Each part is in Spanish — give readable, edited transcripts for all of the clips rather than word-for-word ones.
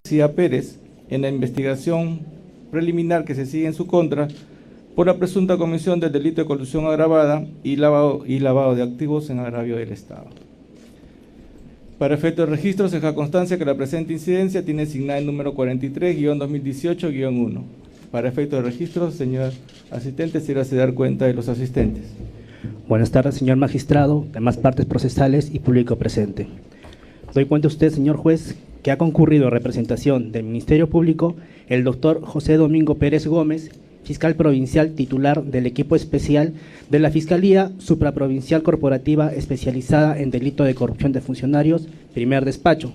García Pérez en la investigación preliminar que se sigue en su contra por la presunta comisión del delito de colusión agravada y lavado de activos en agravio del Estado. Para efectos de registro, se deja constancia que la presente incidencia tiene asignada el número 43-2018-1. Para efectos de registro, señor asistente, sírvase dar cuenta de los asistentes. Buenas tardes, señor magistrado, demás partes procesales y público presente. Doy cuenta a usted, señor juez, que ha concurrido en representación del Ministerio Público el doctor José Domingo Pérez Gómez, fiscal provincial titular del equipo especial de la Fiscalía Supraprovincial Corporativa especializada en delito de corrupción de funcionarios, primer despacho.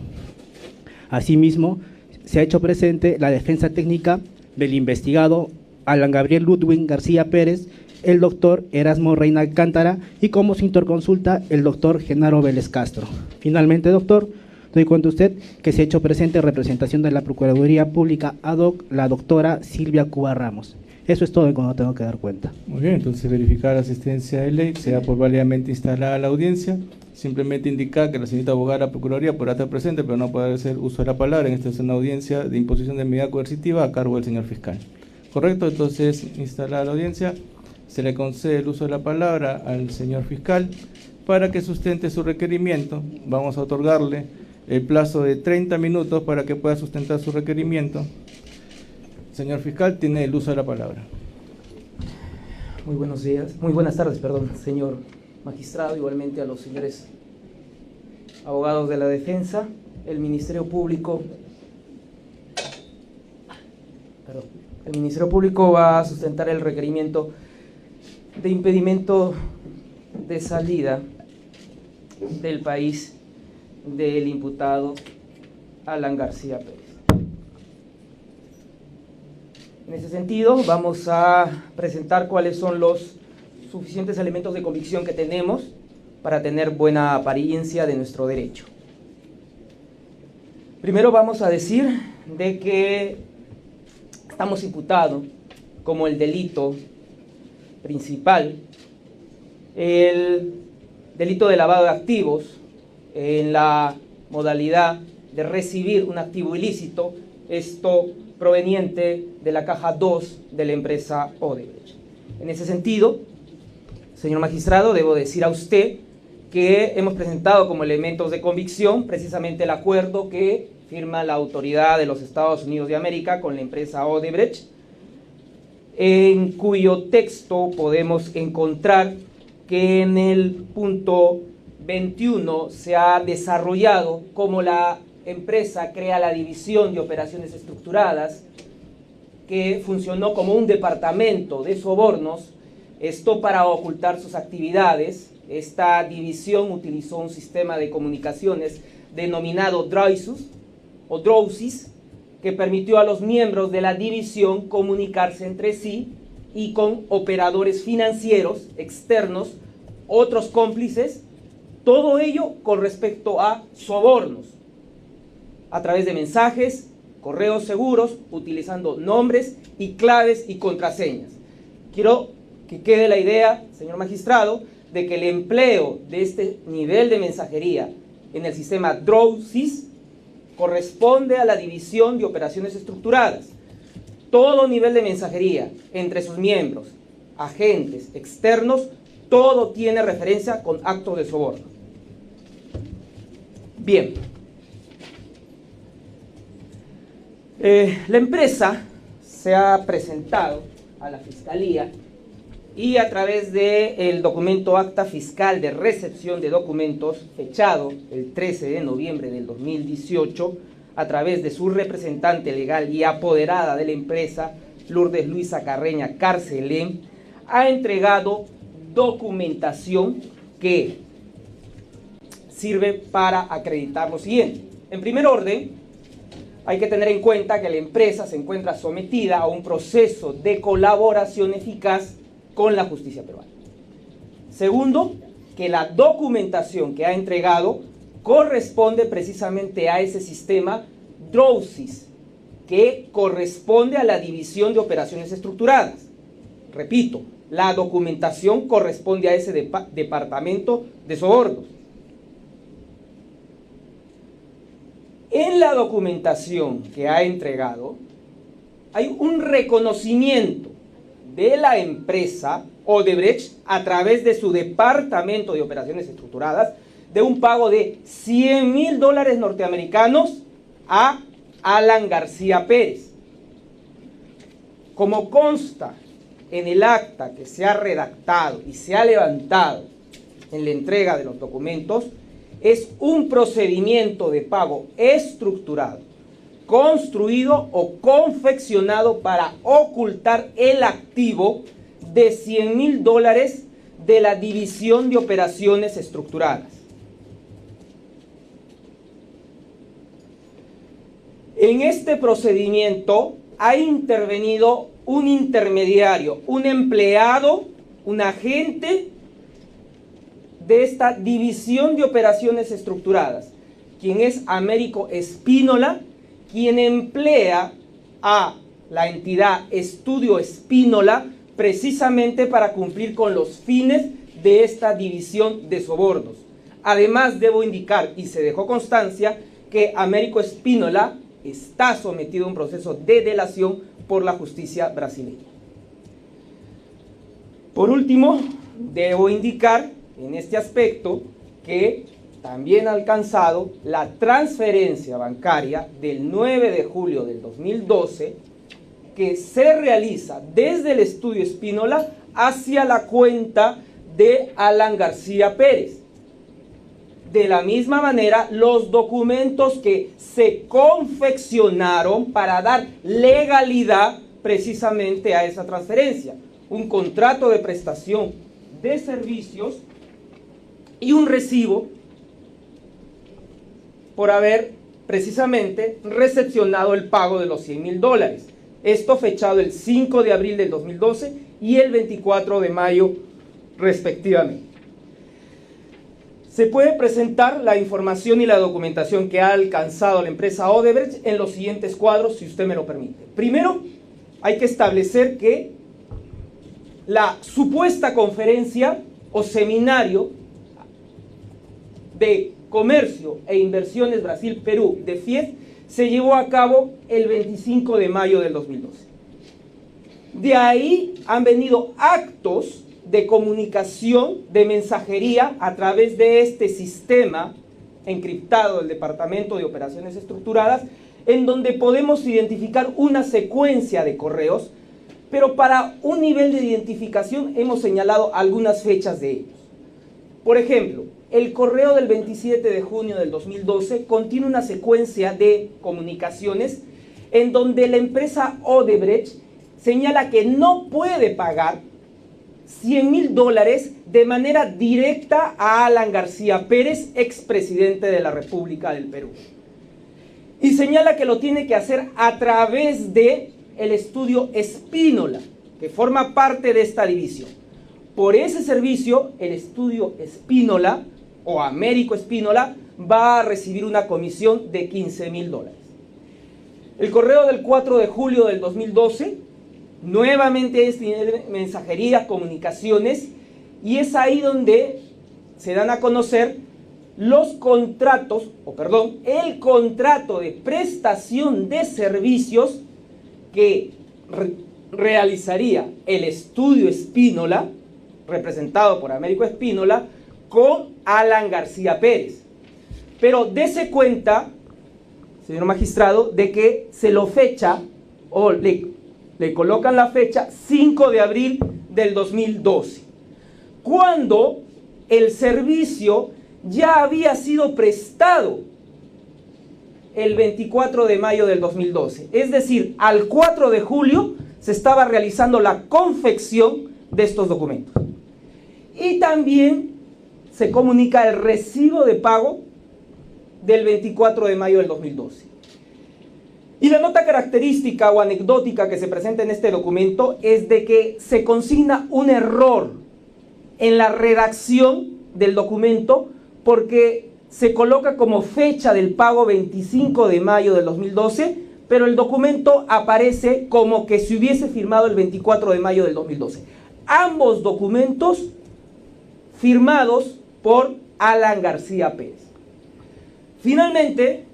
Asimismo, se ha hecho presente la defensa técnica del investigado Alan Gabriel Ludwig García Pérez, el doctor Erasmo Reina Alcántara y como su interconsulta el doctor Genaro Vélez Castro. Finalmente, doctor, doy cuenta a usted que se ha hecho presente en representación de la Procuraduría Pública ad hoc la doctora Silvia Cuba Ramos. Eso es todo en cuanto tengo que dar cuenta. Muy bien, entonces verificar la asistencia de ley, sea por válidamente instalada la audiencia. Simplemente indicar que la señorita abogada de la Procuraduría podrá estar presente, pero no podrá hacer uso de la palabra. En esta es una audiencia de imposición de medida coercitiva a cargo del señor fiscal. ¿Correcto? Entonces, instalada la audiencia, se le concede el uso de la palabra al señor fiscal para que sustente su requerimiento. Vamos a otorgarle el plazo de 30 minutos para que pueda sustentar su requerimiento. Señor fiscal, tiene el uso de la palabra. Muy buenos días, muy buenas tardes, perdón, señor magistrado, igualmente a los señores abogados de la defensa, el Ministerio Público. El Ministerio Público va a sustentar el requerimiento de impedimento de salida del país del imputado Alan García Pérez. En ese sentido, vamos a presentar cuáles son los suficientes elementos de convicción que tenemos para tener buena apariencia de nuestro derecho. Primero vamos a decir de que estamos imputados como el delito principal, el delito de lavado de activos en la modalidad de recibir un activo ilícito, esto proveniente de la caja 2 de la empresa Odebrecht. En ese sentido, señor magistrado, debo decir a usted que hemos presentado como elementos de convicción precisamente el acuerdo que firma la autoridad de los Estados Unidos de América con la empresa Odebrecht, en cuyo texto podemos encontrar que en el punto 21 se ha desarrollado cómo la empresa crea la división de operaciones estructuradas que funcionó como un departamento de sobornos, esto para ocultar sus actividades. Esta división utilizó un sistema de comunicaciones denominado Drowsys, que permitió a los miembros de la división comunicarse entre sí y con operadores financieros externos, otros cómplices, todo ello con respecto a sobornos, a través de mensajes, correos seguros, utilizando nombres y claves y contraseñas. Quiero que quede la idea, señor magistrado, de que el empleo de este nivel de mensajería en el sistema Drowsys corresponde a la división de operaciones estructuradas. Todo nivel de mensajería entre sus miembros, agentes externos, todo tiene referencia con actos de soborno. Bien. La empresa se ha presentado a la Fiscalía y a través del documento Acta Fiscal de Recepción de Documentos, fechado el 13 de noviembre del 2018, a través de su representante legal y apoderada de la empresa, Lourdes Luisa Carreña Carcelén, ha entregado documentación que sirve para acreditar lo siguiente. En primer orden, hay que tener en cuenta que la empresa se encuentra sometida a un proceso de colaboración eficaz con la justicia peruana. Segundo, que la documentación que ha entregado corresponde precisamente a ese sistema Drowsys, que corresponde a la división de operaciones estructuradas. Repito, la documentación corresponde a ese departamento de sobornos. En la documentación que ha entregado, hay un reconocimiento de la empresa Odebrecht a través de su Departamento de Operaciones Estructuradas de un pago de $100,000 norteamericanos a Alan García Pérez. Como consta en el acta que se ha redactado y se ha levantado en la entrega de los documentos, es un procedimiento de pago estructurado, construido o confeccionado para ocultar el activo de $100,000 de la División de Operaciones Estructuradas. En este procedimiento ha intervenido un intermediario, un empleado, un agente de esta División de Operaciones Estructuradas, quien es Américo Espínola, quien emplea a la entidad Estudio Espínola precisamente para cumplir con los fines de esta división de sobornos. Además, debo indicar, y se dejó constancia, que Américo Espínola está sometido a un proceso de delación por la justicia brasileña. Por último, debo indicar en este aspecto que también ha alcanzado la transferencia bancaria del 9 de julio del 2012 que se realiza desde el Estudio Espínola hacia la cuenta de Alan García Pérez. De la misma manera, los documentos que se confeccionaron para dar legalidad precisamente a esa transferencia. Un contrato de prestación de servicios y un recibo por haber precisamente recepcionado el pago de los $100,000. Esto fechado el 5 de abril del 2012 y el 24 de mayo respectivamente. Se puede presentar la información y la documentación que ha alcanzado la empresa Odebrecht en los siguientes cuadros, si usted me lo permite. Primero, hay que establecer que la supuesta conferencia o seminario de Comercio e Inversiones Brasil-Perú de FIES se llevó a cabo el 25 de mayo del 2012. De ahí han venido actos de comunicación, de mensajería a través de este sistema encriptado del Departamento de Operaciones Estructuradas, en donde podemos identificar una secuencia de correos, pero para un nivel de identificación hemos señalado algunas fechas de ellos. Por ejemplo, el correo del 27 de junio del 2012 contiene una secuencia de comunicaciones en donde la empresa Odebrecht señala que no puede pagar $100,000 de manera directa a Alan García Pérez, expresidente de la República del Perú. Y señala que lo tiene que hacer a través de el Estudio Espínola, que forma parte de esta división. Por ese servicio, el Estudio Espínola o Américo Espínola va a recibir una comisión de $15,000. El correo del 4 de julio del 2012 nuevamente es mensajería, comunicaciones, y es ahí donde se dan a conocer los contratos, el contrato de prestación de servicios que realizaría el Estudio Espínola, representado por Américo Espínola, con Alan García Pérez. Pero dése cuenta, señor magistrado, de que se lo fecha o le colocan la fecha 5 de abril del 2012, cuando el servicio ya había sido prestado el 24 de mayo del 2012. Es decir, al 4 de julio se estaba realizando la confección de estos documentos. Y también se comunica el recibo de pago del 24 de mayo del 2012. Y la nota característica o anecdótica que se presenta en este documento es de que se consigna un error en la redacción del documento porque se coloca como fecha del pago 25 de mayo del 2012, pero el documento aparece como que se hubiese firmado el 24 de mayo del 2012. Ambos documentos firmados por Alan García Pérez. Finalmente,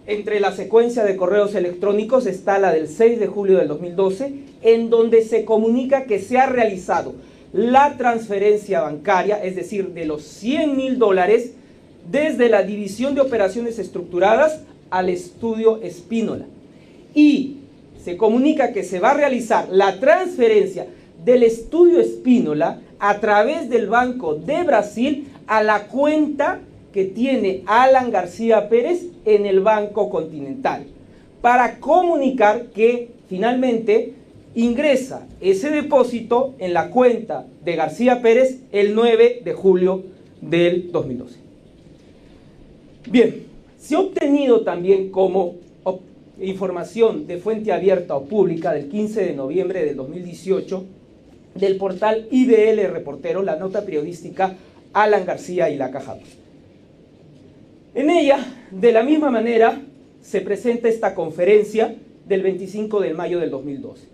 entre la secuencia de correos electrónicos está la del 6 de julio del 2012, en donde se comunica que se ha realizado la transferencia bancaria, es decir, de los $100.000 desde la División de Operaciones Estructuradas al Estudio Espínola. Y se comunica que se va a realizar la transferencia del Estudio Espínola a través del Banco de Brasil a la cuenta que tiene Alan García Pérez en el Banco Continental, para comunicar que finalmente ingresa ese depósito en la cuenta de García Pérez el 9 de julio del 2012. Bien, se ha obtenido también como información de fuente abierta o pública del 15 de noviembre del 2018 del portal IDL Reportero, la nota periodística Alan García y la Caja. En ella, de la misma manera, se presenta esta conferencia del 25 de mayo del 2012.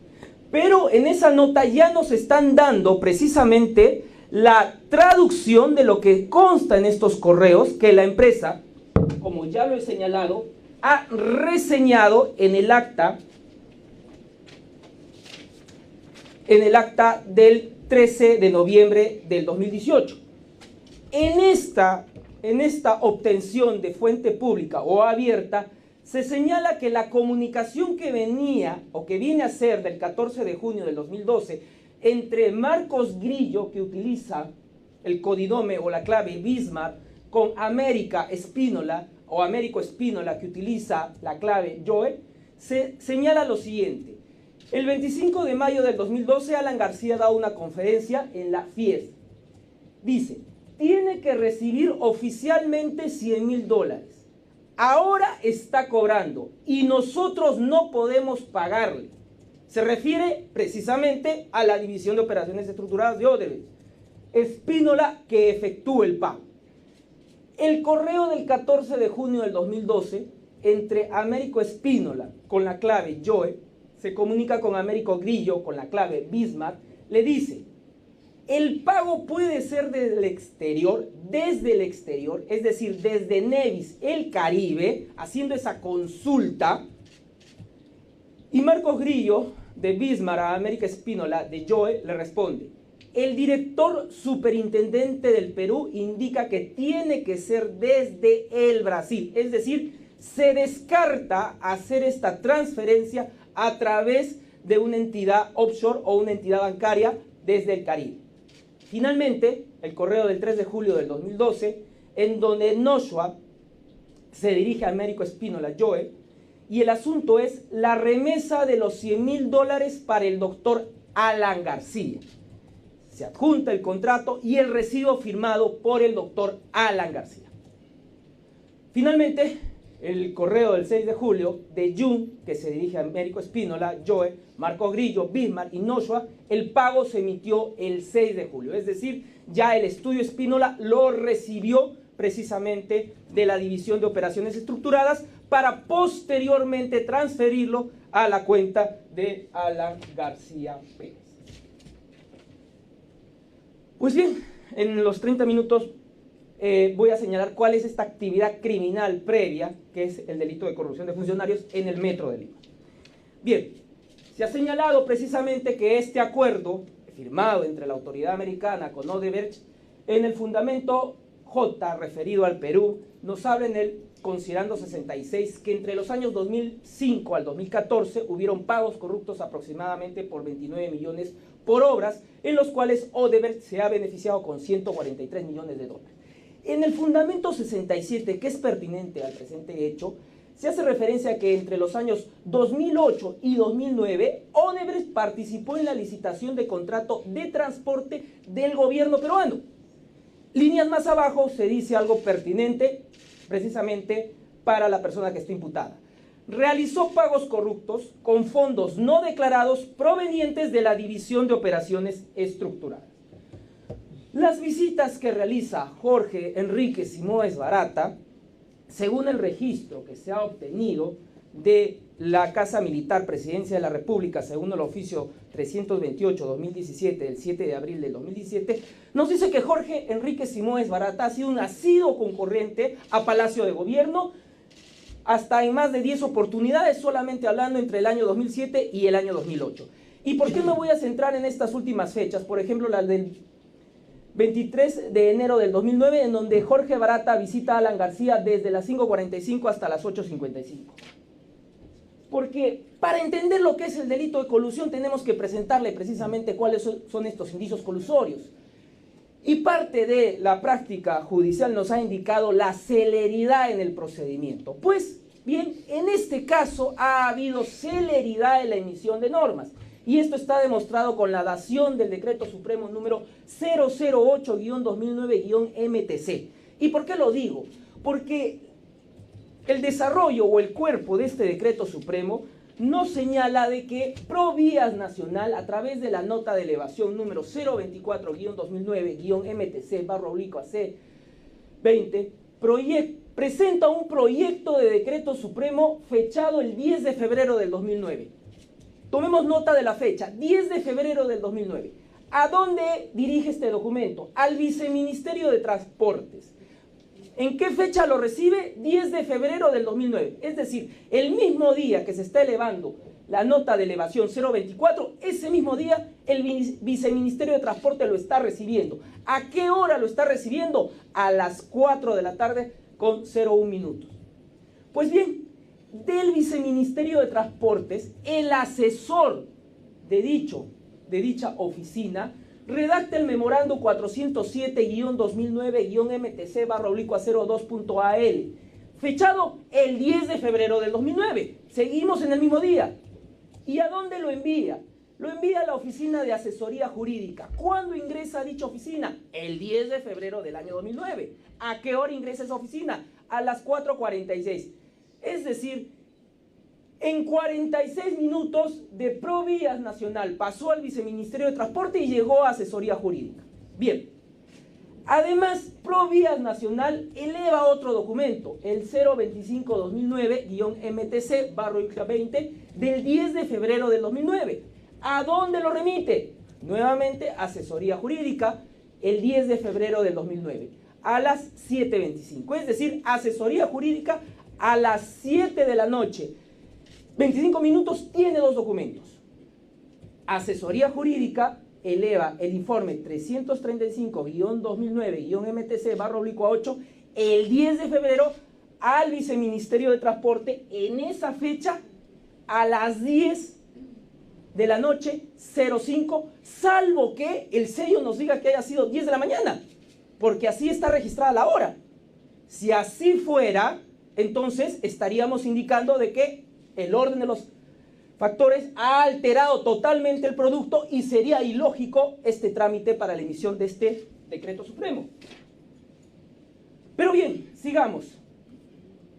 Pero en esa nota ya nos están dando precisamente la traducción de lo que consta en estos correos que la empresa, como ya lo he señalado, ha reseñado en el acta del 13 de noviembre del 2018. En esta obtención de fuente pública o abierta, se señala que la comunicación que venía o que viene a ser del 14 de junio del 2012 entre Marcos Grillo, que utiliza el codinome o la clave Bismarck, con Américo Espínola, que utiliza la clave Joe, se señala lo siguiente. El 25 de mayo del 2012, Alan García da una conferencia en la FIES. Dice: tiene que recibir oficialmente $100.000. Ahora está cobrando y nosotros no podemos pagarle. Se refiere precisamente a la División de Operaciones Estructuradas de Odebrecht. Espínola que efectúe el pago. El correo del 14 de junio del 2012 entre Américo Espínola con la clave Joe se comunica con Américo Grillo con la clave Bismarck, le dice: el pago puede ser desde el exterior, es decir, desde Nevis, el Caribe, haciendo esa consulta. Y Marcos Grillo, de Bismarck a Américo Espínola, de Joe, le responde: el director superintendente del Perú indica que tiene que ser desde el Brasil, es decir, se descarta hacer esta transferencia a través de una entidad offshore o una entidad bancaria desde el Caribe. Finalmente, el correo del 3 de julio del 2012, en donde Noshua se dirige a Américo Espínola Joe, y el asunto es la remesa de los $100.000 para el doctor Alan García. Se adjunta el contrato y el recibo firmado por el doctor Alan García. Finalmente, el correo del 6 de julio de Jung, que se dirige a Américo Espínola, Joe, Marco Grillo, Bismarck y Noshua, el pago se emitió el 6 de julio. Es decir, ya el Estudio Espínola lo recibió precisamente de la División de Operaciones Estructuradas para posteriormente transferirlo a la cuenta de Alan García Pérez. Pues bien, en los 30 minutos voy a señalar cuál es esta actividad criminal previa, que es el delito de corrupción de funcionarios en el Metro de Lima. Bien, se ha señalado precisamente que este acuerdo firmado entre la autoridad americana con Odebrecht, en el fundamento J referido al Perú, nos habla en el considerando 66 que entre los años 2005 al 2014 hubieron pagos corruptos aproximadamente por 29 millones por obras, en los cuales Odebrecht se ha beneficiado con $143 millones. En el fundamento 67, que es pertinente al presente hecho, se hace referencia a que entre los años 2008 y 2009, Odebrecht participó en la licitación de contrato de transporte del gobierno peruano. Líneas más abajo se dice algo pertinente, precisamente para la persona que está imputada. Realizó pagos corruptos con fondos no declarados provenientes de la División de Operaciones Estructuradas. Las visitas que realiza Jorge Enrique Simoes Barata, según el registro que se ha obtenido de la Casa Militar Presidencia de la República, según el oficio 328-2017 del 7 de abril del 2017, nos dice que Jorge Enrique Simoes Barata ha sido un asiduo concurrente a Palacio de Gobierno hasta en más de 10 oportunidades, solamente hablando entre el año 2007 y el año 2008. ¿Y por qué me voy a centrar en estas últimas fechas? Por ejemplo, la del 23 de enero del 2009, en donde Jorge Barata visita a Alan García desde las 5:45 hasta las 8:55. Porque para entender lo que es el delito de colusión tenemos que presentarle precisamente cuáles son estos indicios colusorios. Y parte de la práctica judicial nos ha indicado la celeridad en el procedimiento. Pues bien, en este caso ha habido celeridad en la emisión de normas. Y esto está demostrado con la dación del Decreto Supremo número 008-2009-MTC. ¿Y por qué lo digo? Porque el desarrollo o el cuerpo de este Decreto Supremo nos señala de que Provías Nacional, a través de la nota de elevación número 024-2009-MTC/AC20, presenta un proyecto de Decreto Supremo fechado el 10 de febrero del 2009. Tomemos nota de la fecha, 10 de febrero del 2009. ¿A dónde dirige este documento? Al Viceministerio de Transportes. ¿En qué fecha lo recibe? 10 de febrero del 2009. Es decir, el mismo día que se está elevando la nota de elevación 024, ese mismo día el Viceministerio de Transporte lo está recibiendo. ¿A qué hora lo está recibiendo? A las 4 de la tarde con 01 minutos. Pues bien, del Viceministerio de Transportes, el asesor de dicha oficina redacta el memorando 407-2009-MTC/02.AL, fechado el 10 de febrero del 2009. Seguimos en el mismo día. ¿Y a dónde lo envía? Lo envía a la Oficina de Asesoría Jurídica. ¿Cuándo ingresa a dicha oficina? El 10 de febrero del año 2009. ¿A qué hora ingresa esa oficina? A las 4:46. Es decir, en 46 minutos de Provías Nacional pasó al Viceministerio de Transporte y llegó a Asesoría Jurídica. Bien, además Provías Nacional eleva otro documento, el 025-2009-MTC/20 del 10 de febrero del 2009. ¿A dónde lo remite? Nuevamente, Asesoría Jurídica, el 10 de febrero del 2009, a las 7:25. Es decir, Asesoría Jurídica a las 7 de la noche. 25 minutos, tiene dos documentos. Asesoría Jurídica eleva el informe 335-2009-MTC/8 el 10 de febrero al Viceministerio de Transporte en esa fecha a las 10 de la noche 05, salvo que el sello nos diga que haya sido 10 de la mañana, porque así está registrada la hora. Si así fuera, entonces estaríamos indicando de que el orden de los factores ha alterado totalmente el producto y sería ilógico este trámite para la emisión de este Decreto Supremo. Pero bien, sigamos.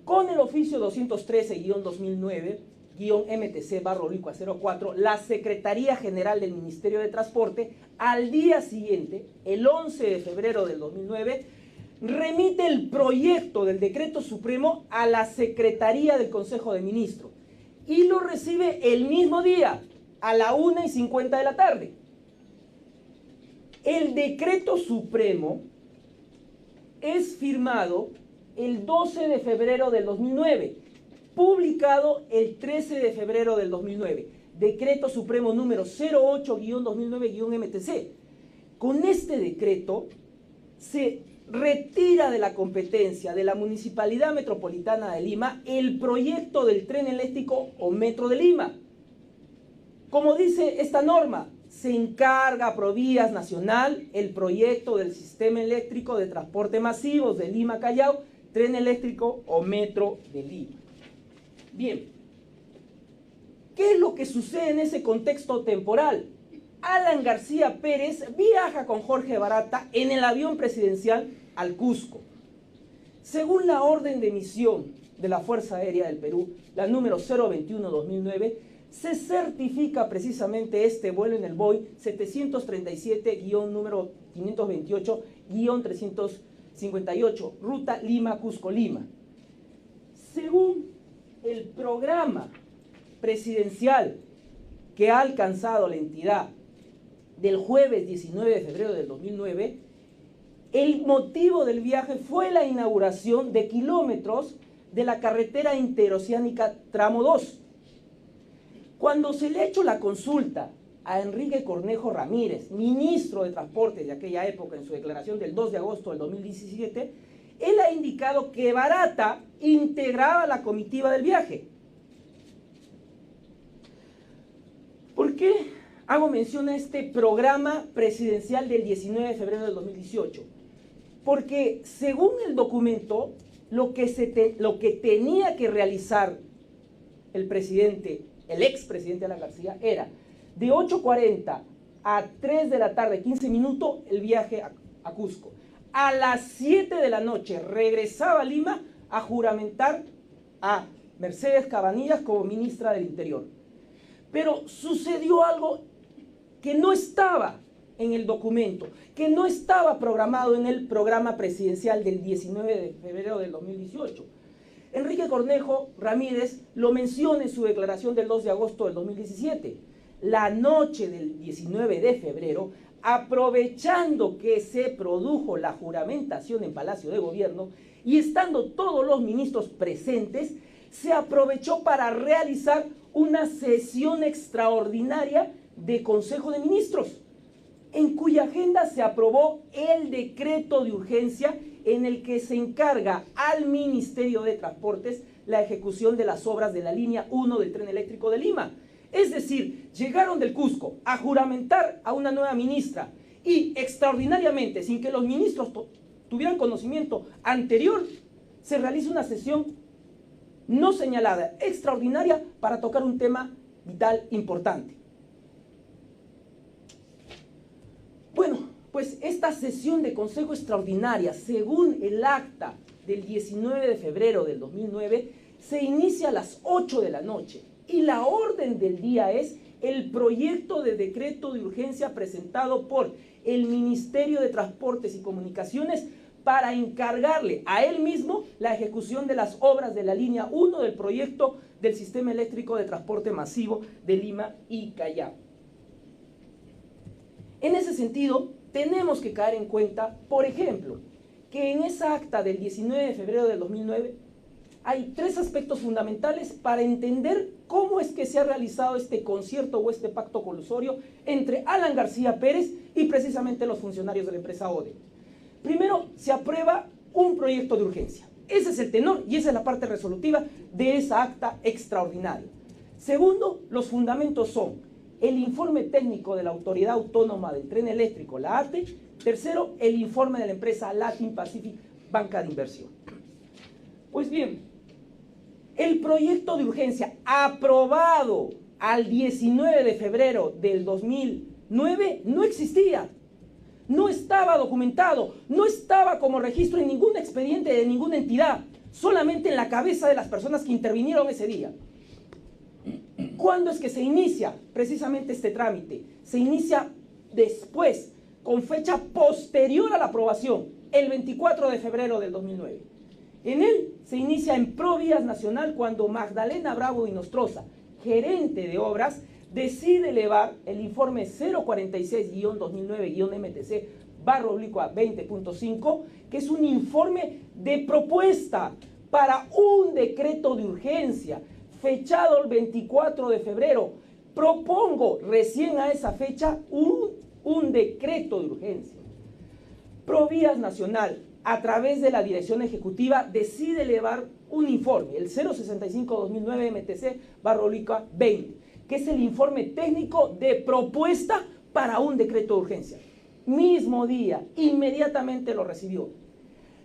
Con el oficio 213-2009-MTC/04, la Secretaría General del Ministerio de Transporte, al día siguiente, el 11 de febrero del 2009, remite el proyecto del Decreto Supremo a la Secretaría del Consejo de Ministros y lo recibe el mismo día, a la 1:50 de la tarde. El Decreto Supremo es firmado el 12 de febrero del 2009, publicado el 13 de febrero del 2009, Decreto Supremo número 08-2009-MTC. Con este decreto se retira de la competencia de la Municipalidad Metropolitana de Lima el proyecto del tren eléctrico o metro de Lima. Como dice esta norma, se encarga a Provías Nacional el proyecto del sistema eléctrico de transporte masivos de Lima Callao, tren eléctrico o metro de Lima. Bien, ¿qué es lo que sucede en ese contexto temporal? Alan García Pérez viaja con Jorge Barata en el avión presidencial al Cusco. Según la orden de emisión de la Fuerza Aérea del Perú, la número 021-2009, se certifica precisamente este vuelo en el Boeing 737-número 528-358, ruta Lima-Cusco-Lima. Según el programa presidencial que ha alcanzado la entidad del jueves 19 de febrero del 2009, el motivo del viaje fue la inauguración de kilómetros de la carretera interoceánica tramo 2. Cuando se le ha hecho la consulta a Enrique Cornejo Ramírez, ministro de Transporte de aquella época, en su declaración del 2 de agosto del 2017, él ha indicado que Barata integraba la comitiva del viaje. ¿Por qué hago mención a este programa presidencial del 19 de febrero del 2018? Porque según el documento, lo que tenía que realizar el presidente, el expresidente Alan García, era de 8:40 a 3 de la tarde, 15 minutos, el viaje a Cusco. A las 7 de la noche regresaba a Lima a juramentar a Mercedes Cabanillas como ministra del Interior. Pero sucedió algo que no estaba en el documento, que no estaba programado en el programa presidencial del 19 de febrero del 2018. Enrique Cornejo Ramírez lo menciona en su declaración del 2 de agosto del 2017. La noche del 19 de febrero, aprovechando que se produjo la juramentación en Palacio de Gobierno y estando todos los ministros presentes, se aprovechó para realizar una sesión extraordinaria de Consejo de Ministros, en cuya agenda se aprobó el decreto de urgencia en el que se encarga al Ministerio de Transportes la ejecución de las obras de la línea 1 del tren eléctrico de Lima. Es decir, llegaron del Cusco a juramentar a una nueva ministra y extraordinariamente, sin que los ministros tuvieran conocimiento anterior, se realiza una sesión no señalada, extraordinaria, para tocar un tema vital importante. Bueno, pues esta sesión de consejo extraordinaria, según el acta del 19 de febrero del 2009, se inicia a las 8 de la noche y la orden del día es el proyecto de decreto de urgencia presentado por el Ministerio de Transportes y Comunicaciones para encargarle a él mismo la ejecución de las obras de la línea 1 del proyecto del Sistema Eléctrico de Transporte Masivo de Lima y Callao. En ese sentido, tenemos que caer en cuenta, por ejemplo, que en esa acta del 19 de febrero del 2009 hay 3 aspectos fundamentales para entender cómo es que se ha realizado este concierto o este pacto colusorio entre Alan García Pérez y precisamente los funcionarios de la empresa ODE. Primero, se aprueba un proyecto de urgencia. Ese es el tenor y esa es la parte resolutiva de esa acta extraordinaria. Segundo, los fundamentos son el informe técnico de la Autoridad Autónoma del Tren Eléctrico, la ATE. Tercero, el informe de la empresa Latin Pacific Banca de Inversión. Pues bien, el proyecto de urgencia aprobado al 19 de febrero del 2009 no existía. No estaba documentado, no estaba como registro en ningún expediente de ninguna entidad, solamente en la cabeza de las personas que intervinieron ese día. ¿Cuándo es que se inicia precisamente este trámite? Se inicia después, con fecha posterior a la aprobación, el 24 de febrero del 2009. En él se inicia en Provías Nacional cuando Magdalena Bravo y Nostroza, gerente de obras, decide elevar el informe 046-2009-MTC/20.5, que es un informe de propuesta para un decreto de urgencia, fechado el 24 de febrero. Propongo recién a esa fecha un decreto de urgencia. Provías Nacional, a través de la Dirección Ejecutiva, decide elevar un informe, el 065-2009-MTC/20, que es el informe técnico de propuesta para un decreto de urgencia. Mismo día, inmediatamente lo recibió.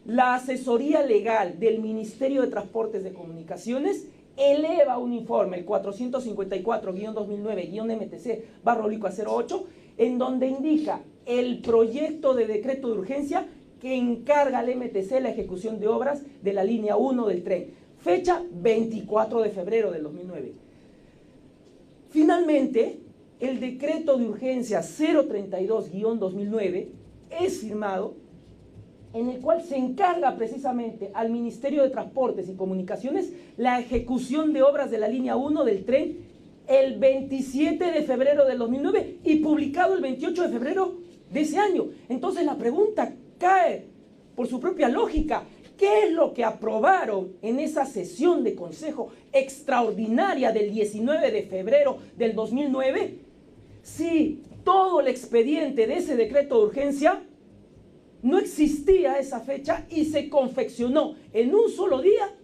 La asesoría legal del Ministerio de Transportes de Comunicaciones eleva un informe, el 454-2009-MTC/08, en donde indica el proyecto de decreto de urgencia que encarga al MTC la ejecución de obras de la línea 1 del tren. Fecha 24 de febrero del 2009. Finalmente, el decreto de urgencia 032-2009 es firmado, en el cual se encarga precisamente al Ministerio de Transportes y Comunicaciones la ejecución de obras de la línea 1 del tren el 27 de febrero del 2009 y publicado el 28 de febrero de ese año. Entonces la pregunta cae por su propia lógica. ¿Qué es lo que aprobaron en esa sesión de consejo extraordinaria del 19 de febrero del 2009? Sí, todo el expediente de ese decreto de urgencia no existía a esa fecha y se confeccionó en un solo día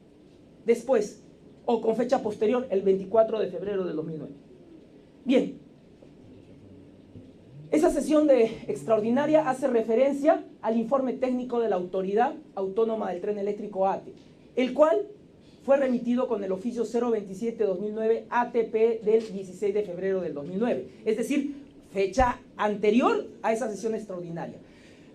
después, o con fecha posterior, el 24 de febrero del 2009. Bien, esa sesión extraordinaria hace referencia al informe técnico de la Autoridad Autónoma del Tren Eléctrico ATE, el cual fue remitido con el oficio 027-2009 ATP del 16 de febrero del 2009, es decir, fecha anterior a esa sesión extraordinaria.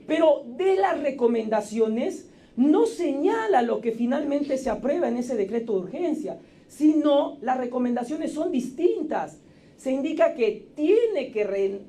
Pero de las recomendaciones no señala lo que finalmente se aprueba en ese decreto de urgencia, sino las recomendaciones son distintas. Se indica que tiene que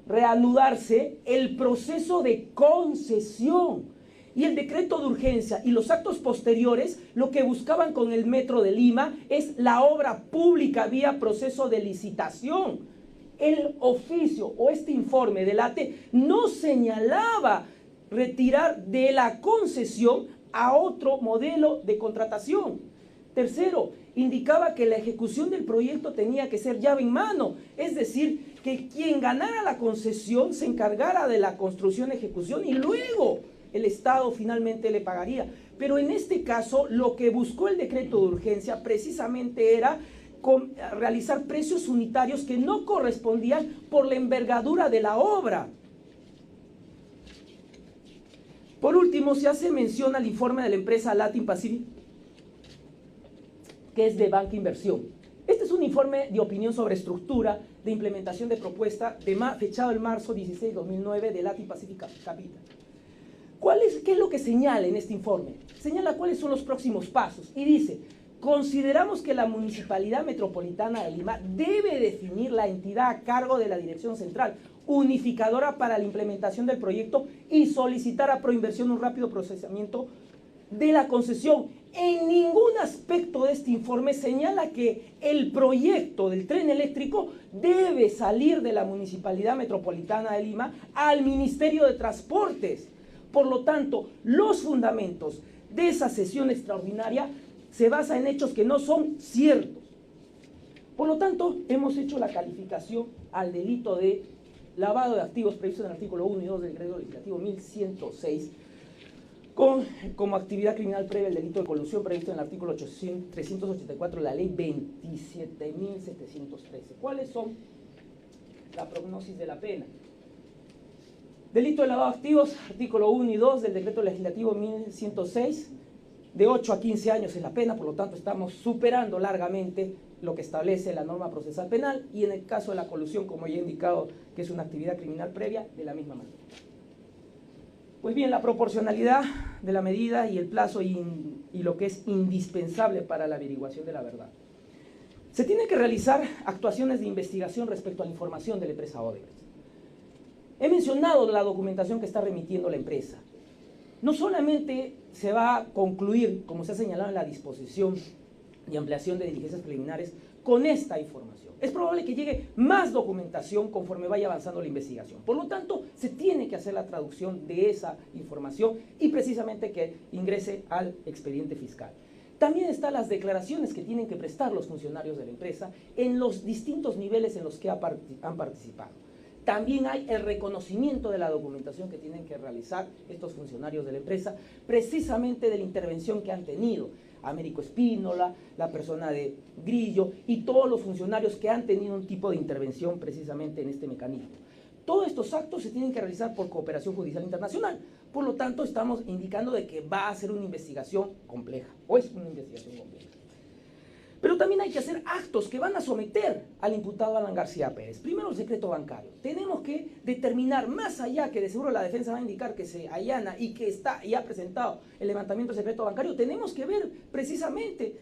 reanudarse el proceso de concesión. Y el decreto de urgencia y los actos posteriores lo que buscaban con el Metro de Lima es la obra pública vía proceso de licitación. El oficio o este informe del ATE no señalaba retirar de la concesión a otro modelo de contratación. Tercero, indicaba que la ejecución del proyecto tenía que ser llave en mano, es decir, que quien ganara la concesión se encargara de la construcción, ejecución y luego el Estado finalmente le pagaría. Pero en este caso, lo que buscó el decreto de urgencia precisamente era realizar precios unitarios que no correspondían por la envergadura de la obra. Por último, se hace mención al informe de la empresa Latin Pacific, que es de Banca Inversión. Este es un informe de opinión sobre estructura de implementación de propuesta fechado el marzo 16 de 2009 de Latin Pacific Capital. ¿Qué es lo que señala en este informe? Señala cuáles son los próximos pasos y dice: consideramos que la Municipalidad Metropolitana de Lima debe definir la entidad a cargo de la Dirección Central unificadora para la implementación del proyecto y solicitar a Proinversión un rápido procesamiento de la concesión. En ningún aspecto de este informe señala que el proyecto del tren eléctrico debe salir de la Municipalidad Metropolitana de Lima al Ministerio de Transportes. Por lo tanto, los fundamentos de esa sesión extraordinaria se basan en hechos que no son ciertos. Por lo tanto, hemos hecho la calificación al delito de lavado de activos previsto en el artículo 1 y 2 del decreto legislativo 1106, como actividad criminal previa el delito de colusión previsto en el artículo 384 de la ley 27.713. ¿Cuáles son la prognosis de la pena? Delito de lavado de activos, artículo 1 y 2 del decreto legislativo 1106, de 8 a 15 años es la pena, por lo tanto estamos superando largamente lo que establece la norma procesal penal, y en el caso de la colusión, como ya he indicado, que es una actividad criminal previa, de la misma manera. Pues bien, la proporcionalidad de la medida y el plazo y lo que es indispensable para la averiguación de la verdad. Se tienen que realizar actuaciones de investigación respecto a la información de la empresa Odebrecht. He mencionado la documentación que está remitiendo la empresa. No solamente se va a concluir, como se ha señalado en la disposición y ampliación de diligencias preliminares, con esta información. Es probable que llegue más documentación conforme vaya avanzando la investigación. Por lo tanto, se tiene que hacer la traducción de esa información y precisamente que ingrese al expediente fiscal. También están las declaraciones que tienen que prestar los funcionarios de la empresa en los distintos niveles en los que han participado. También hay el reconocimiento de la documentación que tienen que realizar estos funcionarios de la empresa, precisamente de la intervención que han tenido. Américo Espínola, la persona de Grillo y todos los funcionarios que han tenido un tipo de intervención precisamente en este mecanismo. Todos estos actos se tienen que realizar por cooperación judicial internacional. Por lo tanto, estamos indicando de que va a ser una investigación compleja, o es una investigación compleja. Pero también hay que hacer actos que van a someter al imputado Alan García Pérez. Primero, el secreto bancario. Tenemos que determinar, más allá que de seguro la defensa va a indicar que se allana y que está y ha presentado el levantamiento del secreto bancario, tenemos que ver precisamente,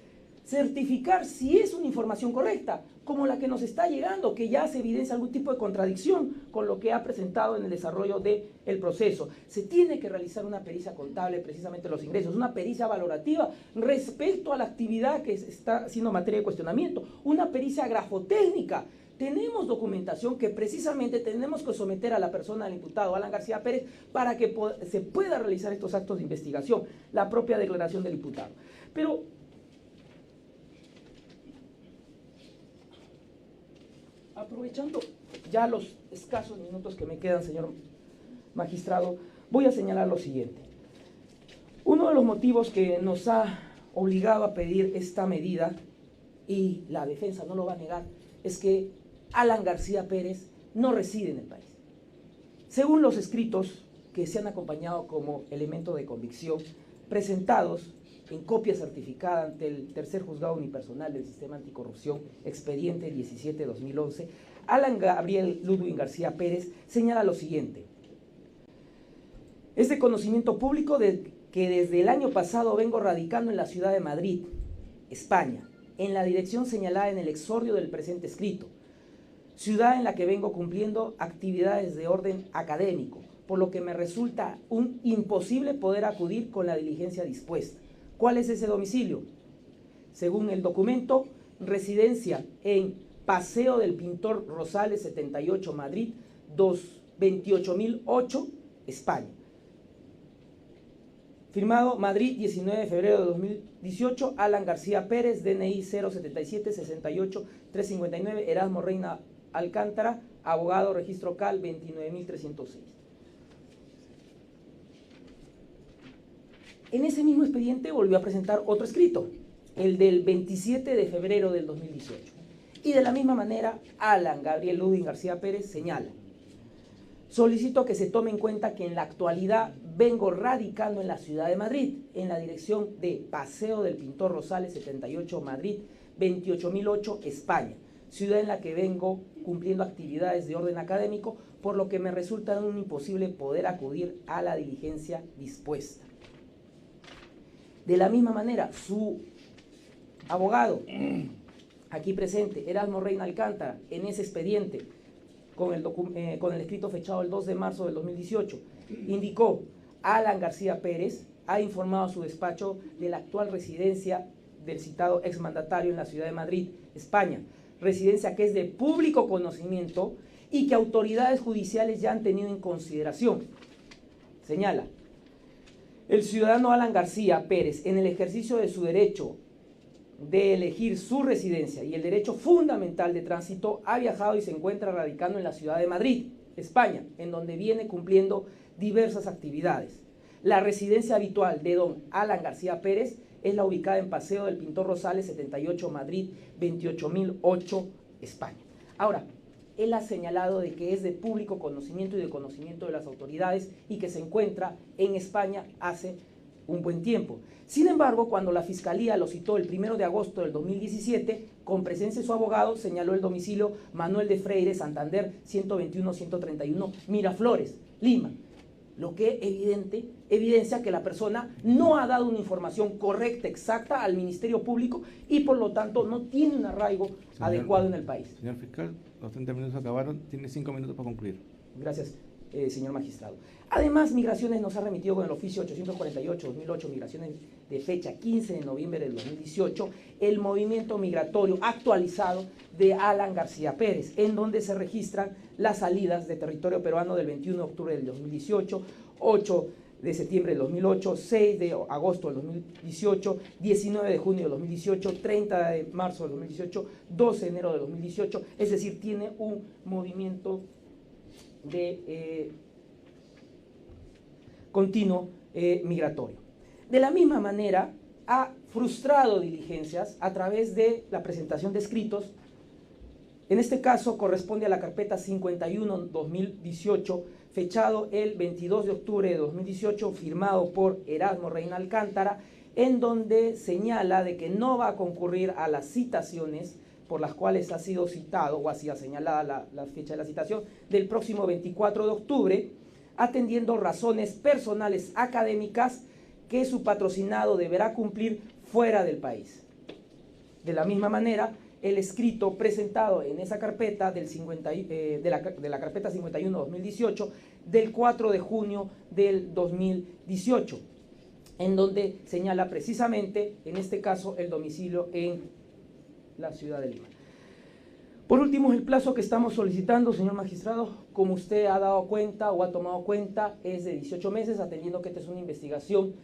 certificar si es una información correcta, como la que nos está llegando, que ya se evidencia algún tipo de contradicción con lo que ha presentado en el desarrollo del proceso. Se tiene que realizar una pericia contable, precisamente los ingresos, una pericia valorativa respecto a la actividad que está siendo materia de cuestionamiento, una pericia grafotécnica, tenemos documentación que precisamente tenemos que someter a la persona del imputado Alan García Pérez para que se pueda realizar estos actos de investigación, la propia declaración del imputado. Pero aprovechando ya los escasos minutos que me quedan, señor magistrado, voy a señalar lo siguiente. Uno de los motivos que nos ha obligado a pedir esta medida, y la defensa no lo va a negar, es que Alan García Pérez no reside en el país. Según los escritos que se han acompañado como elemento de convicción, presentados en copia certificada ante el Tercer Juzgado Unipersonal del Sistema Anticorrupción, expediente 17-2011, Alan Gabriel Ludwig García Pérez señala lo siguiente: es de conocimiento público que desde el año pasado vengo radicando en la ciudad de Madrid, España, en la dirección señalada en el exordio del presente escrito, ciudad en la que vengo cumpliendo actividades de orden académico, por lo que me resulta un imposible poder acudir con la diligencia dispuesta. ¿Cuál es ese domicilio? Según el documento, residencia en Paseo del Pintor Rosales 78, Madrid, 28008, España. Firmado Madrid, 19 de febrero de 2018, Alan García Pérez, DNI 077 68 359, Erasmo Reina Alcántara, abogado, registro CAL 29306. En ese mismo expediente volvió a presentar otro escrito, el del 27 de febrero del 2018. Y de la misma manera, Alan Gabriel Ludwig García Pérez señala: solicito que se tome en cuenta que en la actualidad vengo radicando en la ciudad de Madrid, en la dirección de Paseo del Pintor Rosales 78, Madrid, 28008, España, ciudad en la que vengo cumpliendo actividades de orden académico, por lo que me resulta un imposible poder acudir a la diligencia dispuesta. De la misma manera, su abogado, aquí presente, Erasmo Reina Alcántara, en ese expediente, con el escrito fechado el 2 de marzo del 2018, indicó: Alan García Pérez ha informado a su despacho de la actual residencia del citado exmandatario en la ciudad de Madrid, España, residencia que es de público conocimiento y que autoridades judiciales ya han tenido en consideración. Señala: el ciudadano Alan García Pérez, en el ejercicio de su derecho de elegir su residencia y el derecho fundamental de tránsito, ha viajado y se encuentra radicando en la ciudad de Madrid, España, en donde viene cumpliendo diversas actividades. La residencia habitual de don Alan García Pérez es la ubicada en Paseo del Pintor Rosales 78, Madrid, 28008, España. Ahora, él ha señalado de que es de público conocimiento y de conocimiento de las autoridades y que se encuentra en España hace un buen tiempo. Sin embargo, cuando la Fiscalía lo citó el 1 de agosto del 2017, con presencia de su abogado, señaló el domicilio Manuel de Freire, Santander, 121-131, Miraflores, Lima, lo que evidencia que la persona no ha dado una información correcta, exacta al Ministerio Público y por lo tanto no tiene un arraigo adecuado en el país. Señor fiscal, los 30 minutos acabaron, tiene 5 minutos para concluir. Gracias, señor magistrado. Además, Migraciones nos ha remitido con el oficio 848-2008, Migraciones de fecha 15 de noviembre del 2018, el movimiento migratorio actualizado de Alan García Pérez, en donde se registran las salidas de territorio peruano del 21 de octubre del 2018, 8 de septiembre del 2008, 6 de agosto del 2018, 19 de junio del 2018, 30 de marzo del 2018, 12 de enero del 2018, es decir, tiene un movimiento de continuo migratorio. De la misma manera, ha frustrado diligencias a través de la presentación de escritos. En este caso corresponde a la carpeta 51-2018, fechado el 22 de octubre de 2018, firmado por Erasmo Reina Alcántara, en donde señala de que no va a concurrir a las citaciones por las cuales ha sido citado o ha sido señalada la fecha de la citación del próximo 24 de octubre, atendiendo razones personales académicas que su patrocinado deberá cumplir fuera del país. De la misma manera, el escrito presentado en esa carpeta de la carpeta 51-2018 del 4 de junio del 2018, en donde señala precisamente, en este caso, el domicilio en la ciudad de Lima. Por último, el plazo que estamos solicitando, señor magistrado, como usted ha dado cuenta o ha tomado cuenta, es de 18 meses, atendiendo que esta es una investigación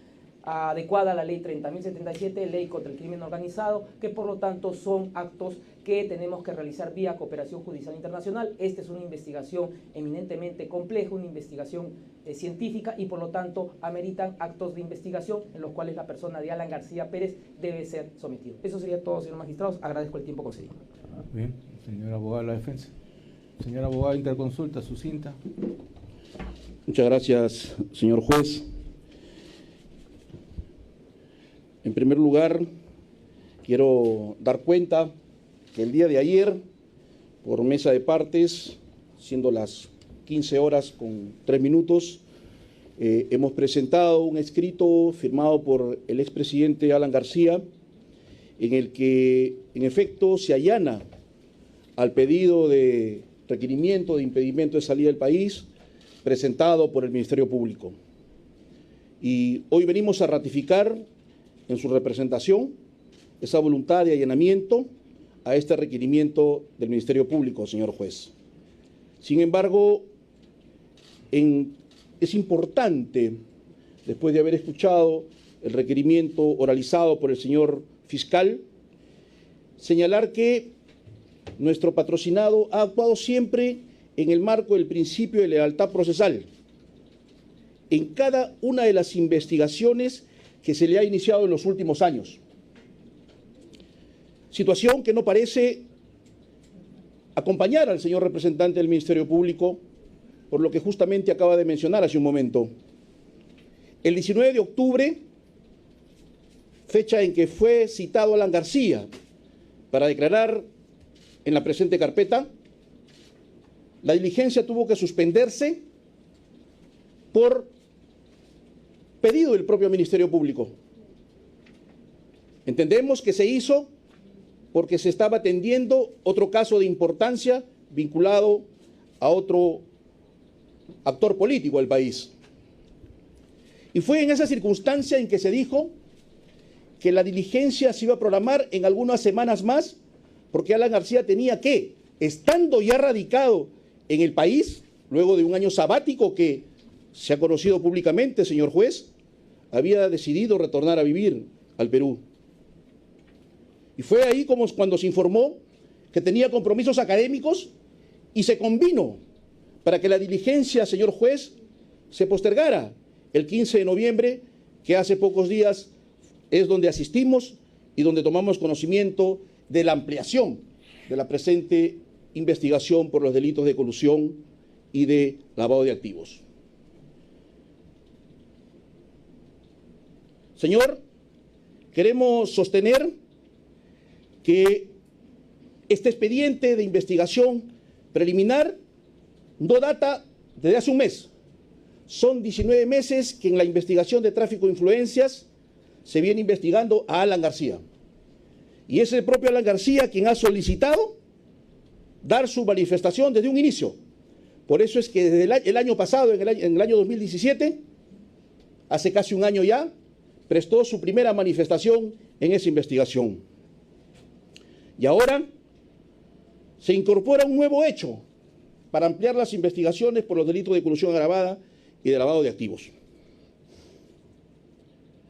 adecuada a la ley 30.077, ley contra el crimen organizado, que por lo tanto son actos que tenemos que realizar vía cooperación judicial internacional. Esta es una investigación eminentemente compleja, una investigación científica, y por lo tanto ameritan actos de investigación en los cuales la persona de Alan García Pérez debe ser sometido. Eso sería todo, señor magistrado. Agradezco el tiempo concedido. Bien, señor abogado de la defensa. Señor abogado de interconsulta, sucinta. Muchas gracias, señor juez. En primer lugar, quiero dar cuenta que el día de ayer, por mesa de partes, siendo las 15 horas con 3 minutos, hemos presentado un escrito firmado por el expresidente Alan García, en el que, en efecto, se allana al pedido de requerimiento de impedimento de salida del país presentado por el Ministerio Público. Y hoy venimos a ratificar en su representación esa voluntad de allanamiento a este requerimiento del Ministerio Público, señor juez. Sin embargo, es importante, después de haber escuchado el requerimiento oralizado por el señor fiscal, señalar que nuestro patrocinado ha actuado siempre en el marco del principio de lealtad procesal en cada una de las investigaciones que se le ha iniciado en los últimos años. Situación que no parece acompañar al señor representante del Ministerio Público, por lo que justamente acaba de mencionar hace un momento. El 19 de octubre, fecha en que fue citado Alan García para declarar en la presente carpeta, la diligencia tuvo que suspenderse por pedido del propio Ministerio Público. Entendemos que se hizo porque se estaba atendiendo otro caso de importancia vinculado a otro actor político del país. Y fue en esa circunstancia en que se dijo que la diligencia se iba a programar en algunas semanas más, porque Alan García tenía que, estando ya radicado en el país, luego de un año sabático que se ha conocido públicamente, señor juez, había decidido retornar a vivir al Perú. Y fue ahí como cuando se informó que tenía compromisos académicos y se convino para que la diligencia, señor juez, se postergara el 15 de noviembre, que hace pocos días es donde asistimos y donde tomamos conocimiento de la ampliación de la presente investigación por los delitos de colusión y de lavado de activos. Señor, queremos sostener que este expediente de investigación preliminar no data desde hace un mes. Son 19 meses que en la investigación de tráfico de influencias se viene investigando a Alan García. Y es el propio Alan García quien ha solicitado dar su manifestación desde un inicio. Por eso es que desde el año pasado, en el año 2017, hace casi un año ya, prestó su primera manifestación en esa investigación. Y ahora se incorpora un nuevo hecho para ampliar las investigaciones por los delitos de colusión agravada y de lavado de activos.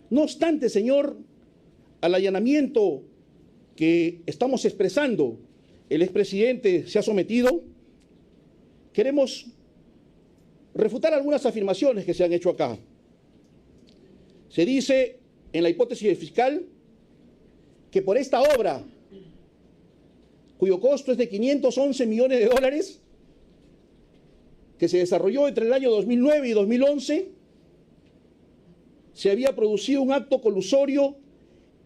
No obstante, señor, al allanamiento que estamos expresando, el expresidente se ha sometido, queremos refutar algunas afirmaciones que se han hecho acá. Se dice en la hipótesis del fiscal que por esta obra, cuyo costo es de 511 millones de dólares, que se desarrolló entre el año 2009 y 2011, se había producido un acto colusorio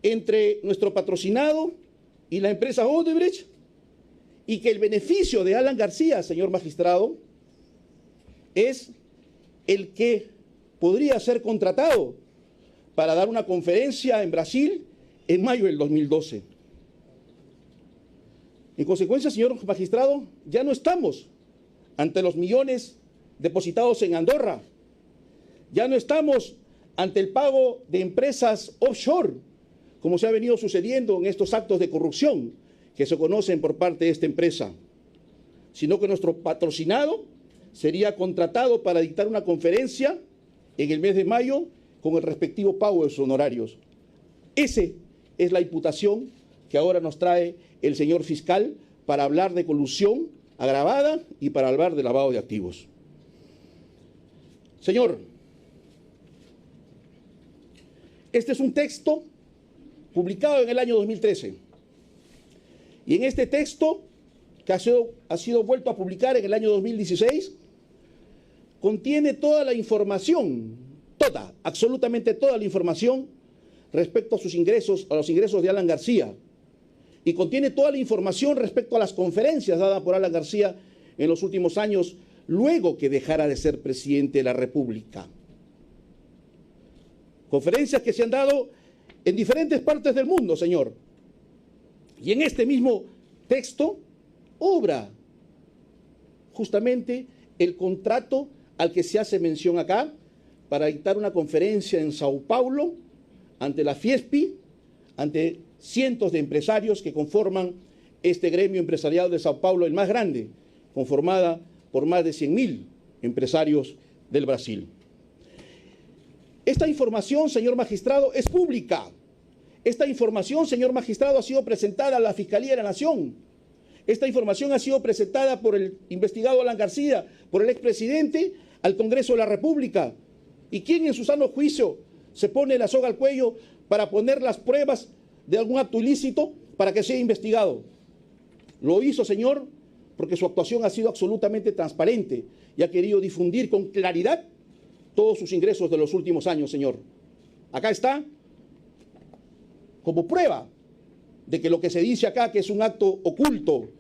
entre nuestro patrocinado y la empresa Odebrecht, y que el beneficio de Alan García, señor magistrado, es el que podría ser contratado para dar una conferencia en Brasil en mayo del 2012. En consecuencia, señor magistrado, ya no estamos ante los millones depositados en Andorra, ya no estamos ante el pago de empresas offshore, como se ha venido sucediendo en estos actos de corrupción que se conocen por parte de esta empresa, sino que nuestro patrocinado sería contratado para dictar una conferencia en el mes de mayo con el respectivo pago de sus honorarios. Esa es la imputación que ahora nos trae el señor fiscal para hablar de colusión agravada y para hablar de lavado de activos. Señor, este es un texto publicado en el año 2013. Y en este texto, que ha sido vuelto a publicar en el año 2016, contiene toda la información, absolutamente toda la información respecto a sus ingresos, a los ingresos de Alan García. Y contiene toda la información respecto a las conferencias dadas por Alan García en los últimos años, luego que dejara de ser presidente de la República. Conferencias que se han dado en diferentes partes del mundo, señor. Y en este mismo texto obra justamente el contrato al que se hace mención acá para dictar una conferencia en Sao Paulo ante la Fiespi, ante cientos de empresarios que conforman este gremio empresarial de Sao Paulo, el más grande, conformada por más de 100.000 empresarios del Brasil. Esta información, señor magistrado, es pública. Esta información, señor magistrado, ha sido presentada a la Fiscalía de la Nación. Esta información ha sido presentada por el investigado Alan García, por el expresidente, al Congreso de la República. ¿Y quién en su sano juicio se pone la soga al cuello para poner las pruebas de algún acto ilícito para que sea investigado? Lo hizo, señor, porque su actuación ha sido absolutamente transparente y ha querido difundir con claridad todos sus ingresos de los últimos años, señor. Acá está, como prueba de que lo que se dice acá, que es un acto oculto,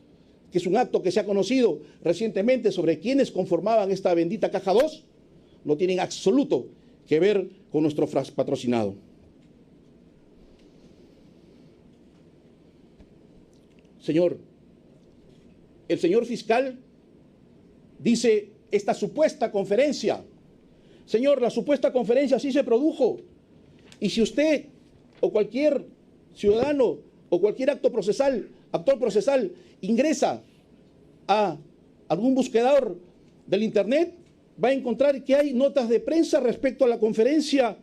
que es un acto que se ha conocido recientemente sobre quienes conformaban esta bendita Caja 2, no tienen absoluto que ver con nuestro patrocinado. Señor, el señor fiscal dice esta supuesta conferencia. Señor, la supuesta conferencia sí se produjo. Y si usted o cualquier ciudadano o cualquier actor procesal ingresa a algún buscador del internet, va a encontrar que hay notas de prensa respecto a la conferencia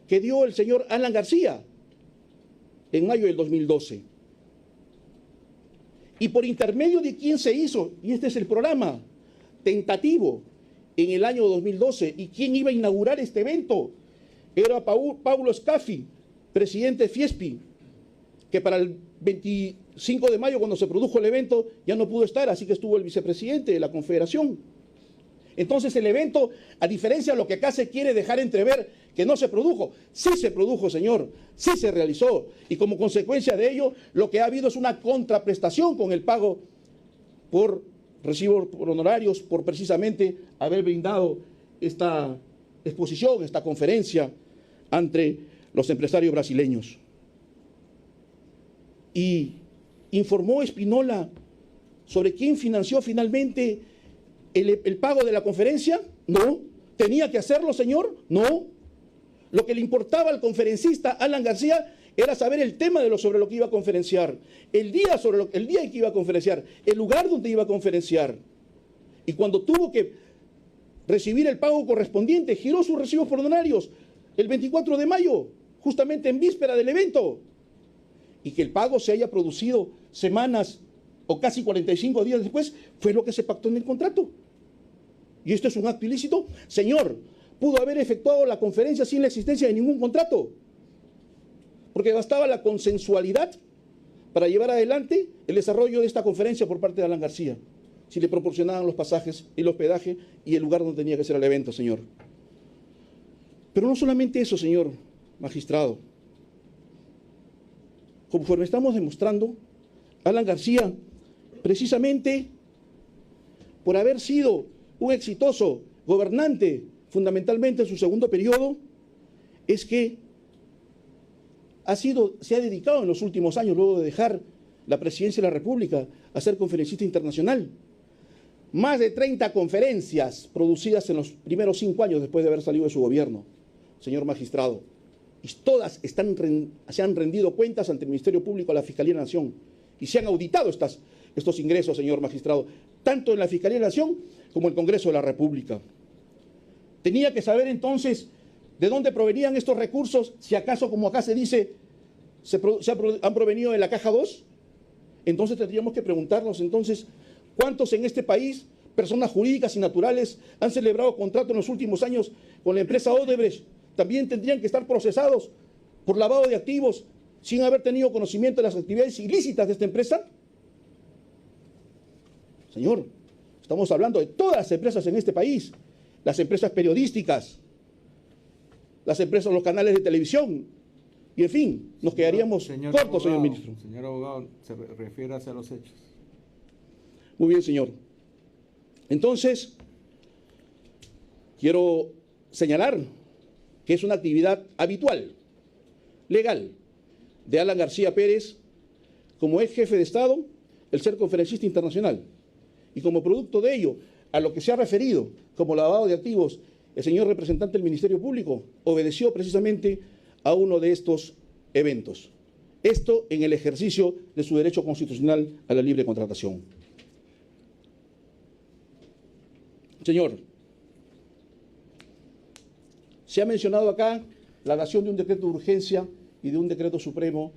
que dio el señor Alan García en mayo del 2012. Y por intermedio de quién se hizo, y este es el programa tentativo en el año 2012, y quién iba a inaugurar este evento, era Paulo Scafi, presidente de Fiespi, que para el 25 de mayo, cuando se produjo el evento, ya no pudo estar, así que estuvo el vicepresidente de la Confederación. Entonces el evento, a diferencia de lo que acá se quiere dejar entrever que no se produjo, sí se produjo, señor, sí se realizó, y como consecuencia de ello, lo que ha habido es una contraprestación con el pago por recibo por honorarios, por precisamente haber brindado esta exposición, esta conferencia ante los empresarios brasileños. Y informó Espínola sobre quién financió finalmente el pago de la conferencia. No. ¿Tenía que hacerlo, señor? No. Lo que le importaba al conferencista Alan García era saber el tema sobre lo que iba a conferenciar, el día en que iba a conferenciar, el lugar donde iba a conferenciar. Y cuando tuvo que recibir el pago correspondiente, giró sus recibos por honorarios el 24 de mayo, justamente en víspera del evento. Y que el pago se haya producido semanas o casi 45 días después, fue lo que se pactó en el contrato. ¿Y esto es un acto ilícito? Señor, pudo haber efectuado la conferencia sin la existencia de ningún contrato, porque bastaba la consensualidad para llevar adelante el desarrollo de esta conferencia por parte de Alan García, si le proporcionaban los pasajes, el hospedaje y el lugar donde tenía que ser el evento, señor. Pero no solamente eso, señor magistrado. Conforme estamos demostrando, Alan García, precisamente por haber sido un exitoso gobernante, fundamentalmente en su segundo periodo, es que se ha dedicado en los últimos años, luego de dejar la presidencia de la República, a ser conferencista internacional. Más de 30 conferencias producidas en los primeros 5 años después de haber salido de su gobierno, señor magistrado. Y todas se han rendido cuentas ante el Ministerio Público, a la Fiscalía de la Nación. y se han auditado estos ingresos, señor magistrado, tanto en la Fiscalía de la Nación como en el Congreso de la República. Tenía que saber entonces de dónde provenían estos recursos, si acaso, como acá se dice, han provenido de la Caja 2. Entonces tendríamos que preguntarnos entonces, ¿cuántos en este país, personas jurídicas y naturales, han celebrado contrato en los últimos años con la empresa Odebrecht? También tendrían que estar procesados por lavado de activos sin haber tenido conocimiento de las actividades ilícitas de esta empresa. Señor, estamos hablando de todas las empresas en este país, las empresas periodísticas, las empresas, los canales de televisión, y en fin, nos quedaríamos cortos, señor ministro. Señor abogado, se refiere hacia los hechos. Muy bien, señor. Entonces, quiero señalar que es una actividad habitual, legal, de Alan García Pérez, como ex jefe de Estado, el ser conferencista internacional. Y como producto de ello, a lo que se ha referido como lavado de activos, el señor representante del Ministerio Público obedeció precisamente a uno de estos eventos. Esto en el ejercicio de su derecho constitucional a la libre contratación. Señor, se ha mencionado acá la dación de un decreto de urgencia y de un decreto supremo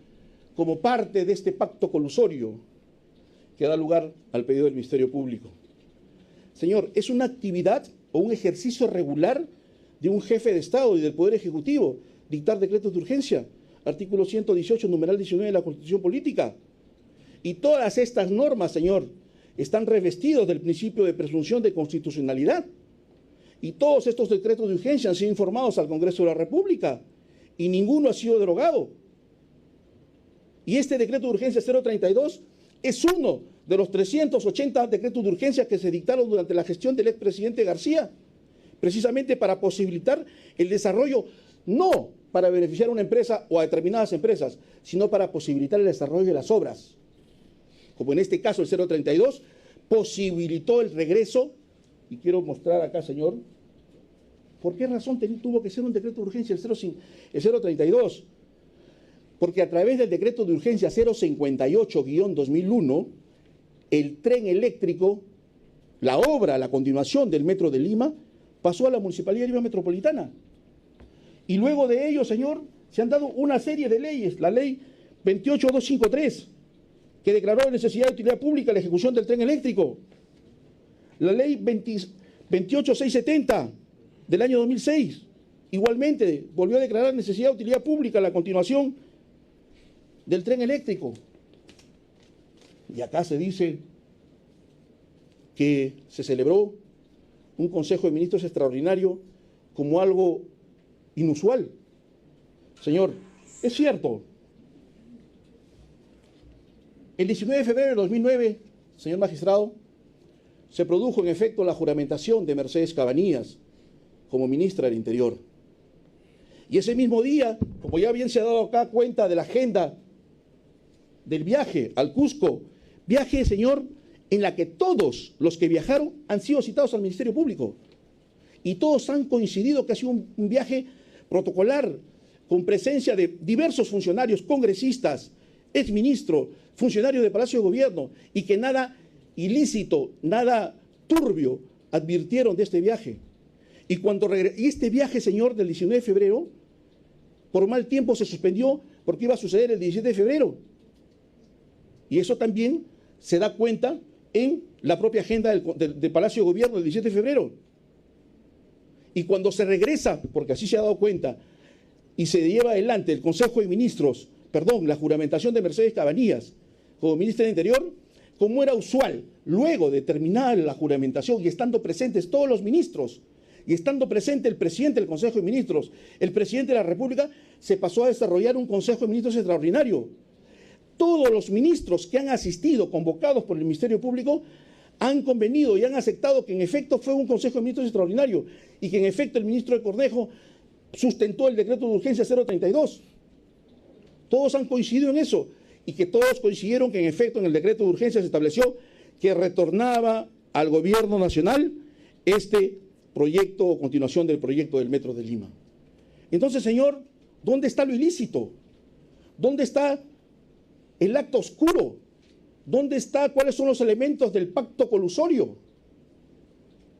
como parte de este pacto colusorio que da lugar al pedido del Ministerio Público. Señor, ¿es una actividad o un ejercicio regular de un jefe de Estado y del Poder Ejecutivo dictar decretos de urgencia? Artículo 118, numeral 19 de la Constitución Política. Y todas estas normas, señor, están revestidos del principio de presunción de constitucionalidad. Y todos estos decretos de urgencia han sido informados al Congreso de la República y ninguno ha sido derogado. Y este decreto de urgencia 032 es uno de los 380 decretos de urgencia que se dictaron durante la gestión del expresidente García, precisamente para posibilitar el desarrollo, no para beneficiar a una empresa o a determinadas empresas, sino para posibilitar el desarrollo de las obras. Como en este caso el 032 posibilitó el regreso, y quiero mostrar acá, señor, por qué razón tuvo que ser un decreto de urgencia el 032. Porque a través del decreto de urgencia 058-2001, el tren eléctrico, la obra, la continuación del Metro de Lima, pasó a la Municipalidad de Lima Metropolitana. Y luego de ello, señor, se han dado una serie de leyes. La ley 28253, que declaró la necesidad de utilidad pública la ejecución del tren eléctrico. La ley 28670 del año 2006, igualmente volvió a declarar necesidad de utilidad pública la continuación del tren eléctrico. Y acá se dice que se celebró un Consejo de Ministros extraordinario como algo inusual. Señor, es cierto. El 19 de febrero de 2009, señor magistrado, se produjo en efecto la juramentación de Mercedes Cabanías como ministra del Interior. Y ese mismo día, como ya bien se ha dado acá cuenta de la agenda del viaje al Cusco, viaje, señor, en la que todos los que viajaron han sido citados al Ministerio Público. Y todos han coincidido que ha sido un viaje protocolar, con presencia de diversos funcionarios, congresistas, exministros, funcionarios de Palacio de Gobierno, y que nada ilícito, nada turbio advirtieron de este viaje. Y este viaje, señor, del 19 de febrero, por mal tiempo se suspendió porque iba a suceder el 17 de febrero. Y eso también se da cuenta en la propia agenda del Palacio de Gobierno del 17 de febrero. Y cuando se regresa, porque así se ha dado cuenta, y se lleva adelante el Consejo de Ministros, la juramentación de Mercedes Cabanías como ministra del Interior, como era usual, luego de terminar la juramentación y estando presentes todos los ministros, y estando presente el presidente del Consejo de Ministros, el presidente de la República, se pasó a desarrollar un Consejo de Ministros extraordinario. Todos los ministros que han asistido, convocados por el Ministerio Público, han convenido y han aceptado que en efecto fue un Consejo de Ministros extraordinario y que en efecto el ministro de Cornejo sustentó el decreto de urgencia 032. Todos han coincidido en eso y que todos coincidieron que en efecto en el decreto de urgencia se estableció que retornaba al gobierno nacional este proyecto o continuación del proyecto del Metro de Lima. Entonces, señor, ¿dónde está lo ilícito? ¿Dónde está el acto oscuro ¿Dónde está? ¿Cuáles son los elementos del pacto colusorio?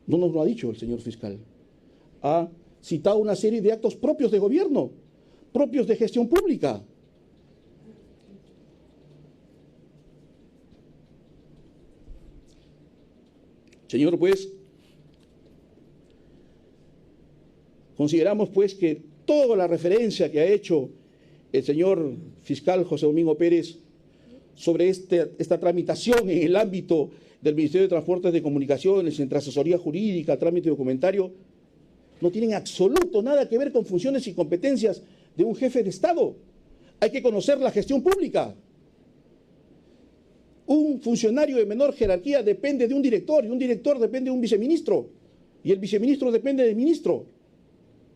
No nos lo ha dicho el señor fiscal. Ha citado una serie de actos propios de gobierno, propios de gestión pública. Señor juez, consideramos pues que toda la referencia que ha hecho el señor fiscal José Domingo Pérez sobre esta tramitación en el ámbito del Ministerio de Transportes de Comunicaciones, entre asesoría jurídica, trámite documentario, no tienen absoluto nada que ver con funciones y competencias de un jefe de Estado. Hay que conocer la gestión pública. Un funcionario de menor jerarquía depende de un director, y un director depende de un viceministro, y el viceministro depende del ministro,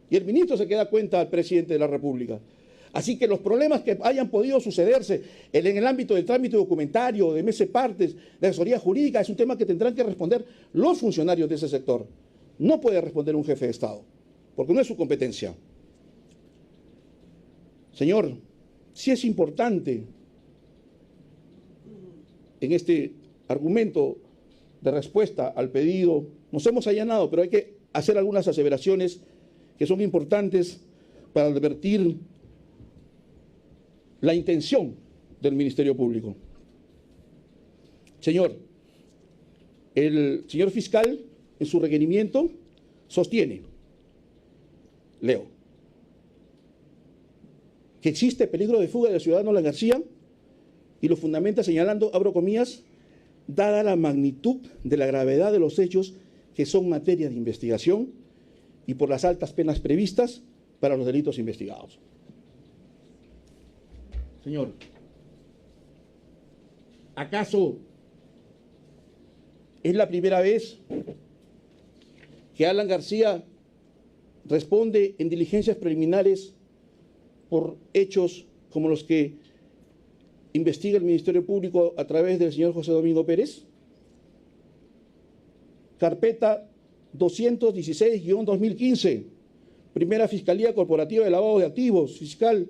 y el ministro se queda cuenta al presidente de la República. Así que los problemas que hayan podido sucederse en el ámbito del trámite documentario, de meses partes, de asesoría jurídica, es un tema que tendrán que responder los funcionarios de ese sector. No puede responder un jefe de Estado, porque no es su competencia. Señor, sí es importante en este argumento de respuesta al pedido, nos hemos allanado, pero hay que hacer algunas aseveraciones que son importantes para advertir la intención del Ministerio Público. Señor, el señor fiscal en su requerimiento sostiene, leo, que existe peligro de fuga del ciudadano Alan García y lo fundamenta señalando, abro comillas, dada la magnitud de la gravedad de los hechos que son materia de investigación y por las altas penas previstas para los delitos investigados. Señor, ¿acaso es la primera vez que Alan García responde en diligencias preliminares por hechos como los que investiga el Ministerio Público a través del señor José Domingo Pérez? Carpeta 216-2015, Primera Fiscalía Corporativa de Lavado de Activos, fiscal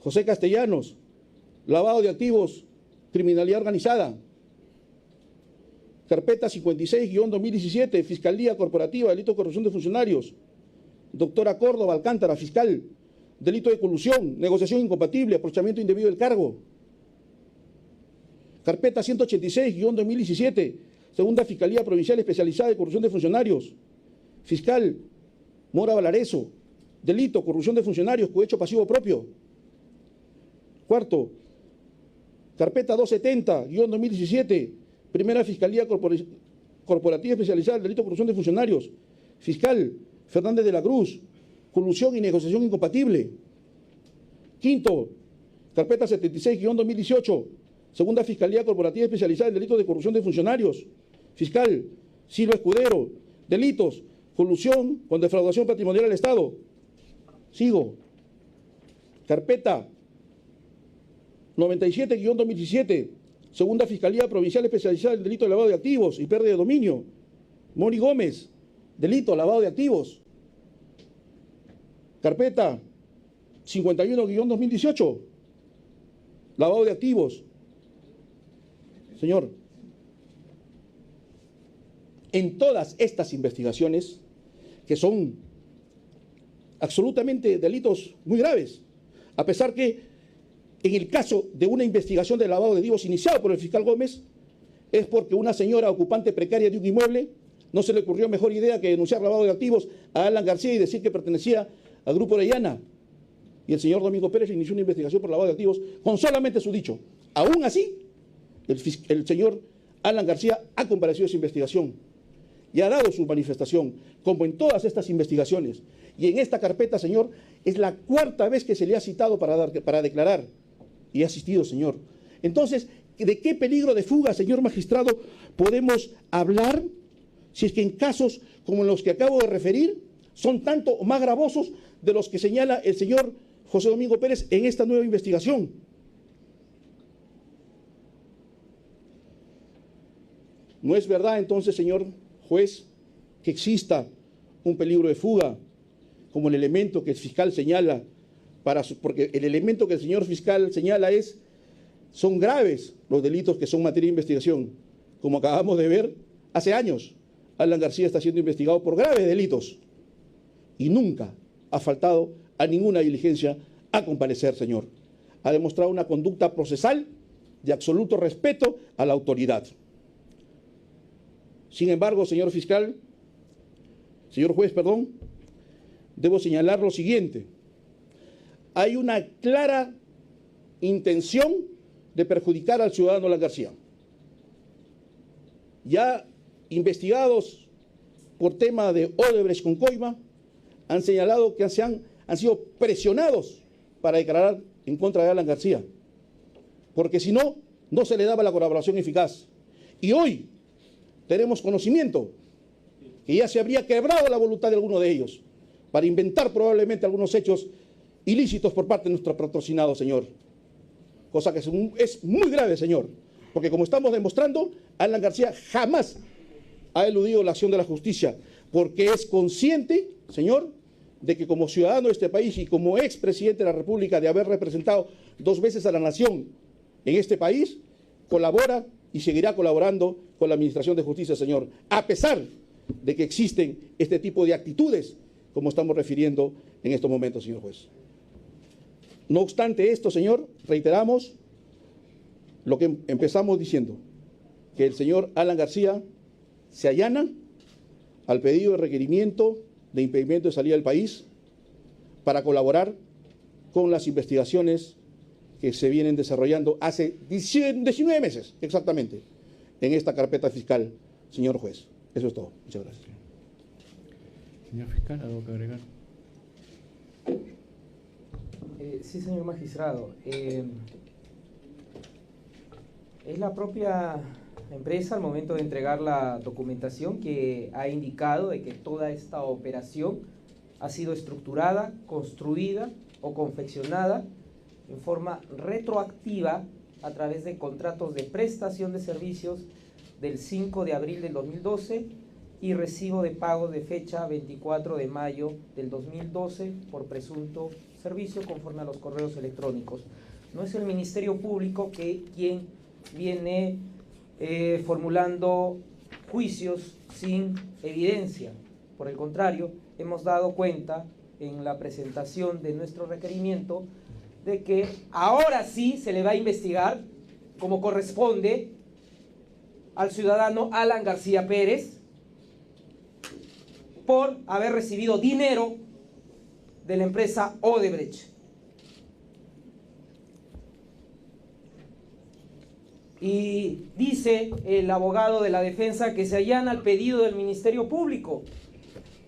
José Castellanos, lavado de activos, criminalidad organizada. Carpeta 56-2017, Fiscalía Corporativa, delito de corrupción de funcionarios, doctora Córdoba Alcántara, fiscal, delito de colusión, negociación incompatible, aprovechamiento indebido del cargo. Carpeta 186-2017, Segunda Fiscalía Provincial Especializada de Corrupción de Funcionarios, fiscal Mora Valareso, delito, corrupción de funcionarios, cohecho pasivo propio. Cuarto, carpeta 270-2017, Primera Fiscalía Corporativa Especializada del Delito de Corrupción de Funcionarios, fiscal Fernández de la Cruz, colusión y negociación incompatible. Quinto, carpeta 76-2018, Segunda Fiscalía Corporativa Especializada en Delitos de Corrupción de Funcionarios, fiscal Silva Escudero, delitos, colusión con defraudación patrimonial al Estado. Sigo. Carpeta 97-2017, Segunda Fiscalía Provincial Especializada en Delito de Lavado de Activos y Pérdida de Dominio, Mori Gómez, delito, lavado de activos. Carpeta 51-2018, lavado de activos. Señor, en todas estas investigaciones, que son absolutamente delitos muy graves, a pesar que en el caso de una investigación de lavado de activos iniciado por el fiscal Gómez, es porque una señora ocupante precaria de un inmueble no se le ocurrió mejor idea que denunciar lavado de activos a Alan García y decir que pertenecía al Grupo Orellana. Y el señor Domingo Pérez inició una investigación por lavado de activos con solamente su dicho. Aún así, el señor Alan García ha comparecido a esa investigación y ha dado su manifestación, como en todas estas investigaciones. Y en esta carpeta, señor, es la cuarta vez que se le ha citado para declarar. Y ha asistido, señor. Entonces, ¿de qué peligro de fuga, señor magistrado, podemos hablar si es que en casos como los que acabo de referir son tanto o más gravosos de los que señala el señor José Domingo Pérez en esta nueva investigación? ¿No es verdad entonces, señor juez, que exista un peligro de fuga como el elemento que el fiscal señala? Porque el elemento que el señor fiscal señala es Son graves los delitos que son materia de investigación. Como acabamos de ver, hace años, Alan García está siendo investigado por graves delitos y nunca ha faltado a ninguna diligencia a comparecer, señor. Ha demostrado una conducta procesal de absoluto respeto a la autoridad. Sin embargo, señor juez, debo señalar lo siguiente. Hay una clara intención de perjudicar al ciudadano Alan García. Ya investigados por tema de Odebrecht con coima, han señalado que han sido presionados para declarar en contra de Alan García, porque si no, no se le daba la colaboración eficaz. Y hoy tenemos conocimiento que ya se habría quebrado la voluntad de alguno de ellos para inventar probablemente algunos hechos ilícitos por parte de nuestro patrocinado, señor. Cosa que es muy grave, señor, porque como estamos demostrando, Alan García jamás ha eludido la acción de la justicia, porque es consciente, señor, de que como ciudadano de este país y como expresidente de la República, de haber representado 2 veces a la nación en este país, colabora y seguirá colaborando con la Administración de Justicia, señor, a pesar de que existen este tipo de actitudes, como estamos refiriendo en estos momentos, señor juez. No obstante esto, señor, reiteramos lo que empezamos diciendo, que el señor Alan García se allana al pedido de requerimiento de impedimento de salida del país para colaborar con las investigaciones que se vienen desarrollando hace 19 meses exactamente en esta carpeta fiscal, señor juez. Eso es todo. Muchas gracias. Señor fiscal, ¿algo que agregar? Sí, señor magistrado. Es la propia empresa al momento de entregar la documentación que ha indicado de que toda esta operación ha sido estructurada, construida o confeccionada en forma retroactiva a través de contratos de prestación de servicios del 5 de abril del 2012 y recibo de pago de fecha 24 de mayo del 2012 por presunto servicio conforme a los correos electrónicos. No es el Ministerio Público quien viene formulando juicios sin evidencia. Por el contrario, hemos dado cuenta en la presentación de nuestro requerimiento de que ahora sí se le va a investigar como corresponde al ciudadano Alan García Pérez por haber recibido dinero de la empresa Odebrecht. Y dice el abogado de la defensa que se allana al pedido del Ministerio Público.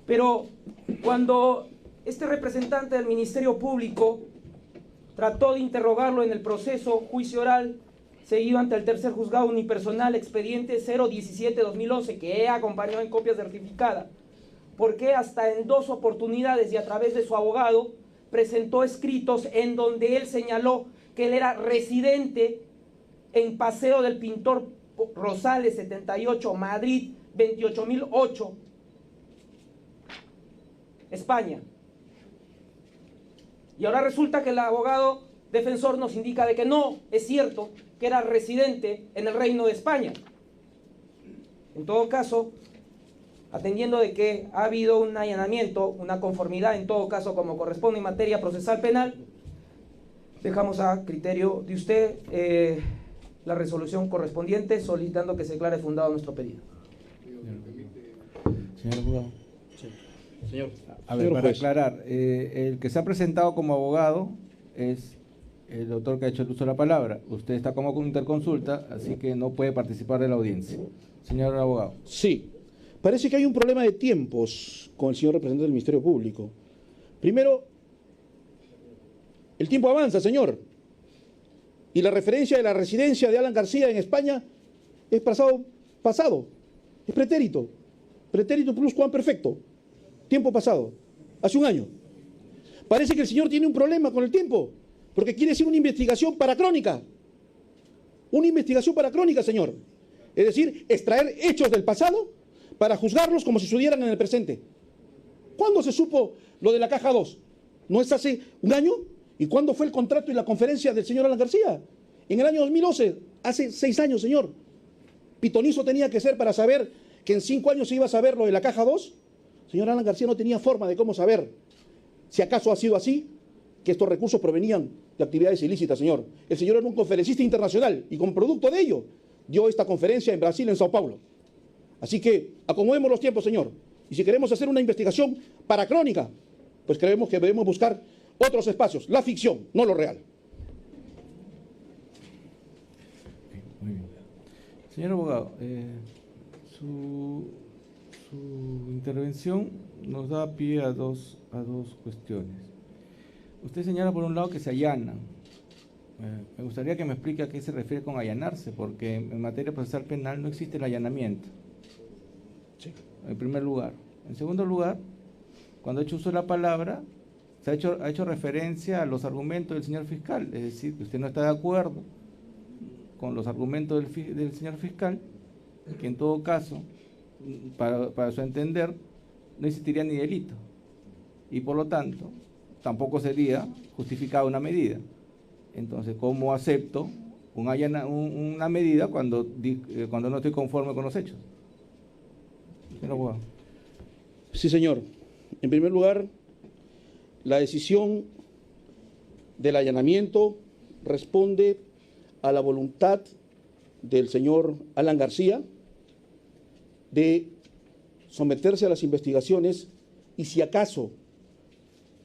Pero cuando este representante del Ministerio Público trató de interrogarlo en el proceso juicio oral seguido ante el tercer juzgado unipersonal expediente 017-2011, que he acompañado en copia certificada, porque hasta en 2 oportunidades y a través de su abogado presentó escritos en donde él señaló que él era residente en Paseo del Pintor Rosales 78, Madrid 28008, España. Y ahora resulta que el abogado defensor nos indica de que no, es cierto, que era residente en el Reino de España. En todo caso, atendiendo de que ha habido un allanamiento, una conformidad, en todo caso como corresponde en materia procesal penal, dejamos a criterio de usted la resolución correspondiente, solicitando que se declare fundado nuestro pedido. Señor abogado. Sí. Señor. A ver, para aclarar, el que se ha presentado como abogado es el doctor que ha hecho el uso de la palabra. Usted está como interconsulta, así que no puede participar de la audiencia. Señor abogado. Sí. Parece que hay un problema de tiempos con el señor representante del Ministerio Público. Primero, el tiempo avanza, señor. Y la referencia de la residencia de Alan García en España es pasado, es pretérito. Pretérito pluscuamperfecto. Tiempo pasado, hace un año. Parece que el señor tiene un problema con el tiempo, porque quiere hacer una investigación paracrónica. Una investigación paracrónica, señor. Es decir, extraer hechos del pasado para juzgarlos como si sucedieran en el presente. ¿Cuándo se supo lo de la caja 2? ¿No es hace un año? ¿Y cuándo fue el contrato y la conferencia del señor Alan García? En el año 2011, hace 6 años, señor, pitonizo tenía que ser para saber que en 5 años se iba a saber lo de la caja 2. Señor Alan García no tenía forma de cómo saber si acaso ha sido así, que estos recursos provenían de actividades ilícitas, señor. El señor era un conferencista internacional y como producto de ello dio esta conferencia en Brasil, en Sao Paulo. Así que acomodemos los tiempos, señor. Y si queremos hacer una investigación paracrónica, pues creemos que debemos buscar otros espacios, la ficción, no lo real. Muy bien. Señor abogado, su intervención nos da pie a dos cuestiones. Usted señala por un lado que se allanan. Me gustaría que me explique a qué se refiere con allanarse, porque en materia procesal penal no existe el allanamiento. Sí. En primer lugar. En segundo lugar, cuando ha hecho uso de la palabra, ha hecho referencia a los argumentos del señor fiscal, es decir, que usted no está de acuerdo con los argumentos del señor fiscal, que en todo caso, para su entender, no existiría ni delito, y por lo tanto, tampoco sería justificada una medida. Entonces, ¿cómo acepto una medida cuando no estoy conforme con los hechos? Señor abogado. Sí, señor. En primer lugar, la decisión del allanamiento responde a la voluntad del señor Alan García de someterse a las investigaciones y si acaso,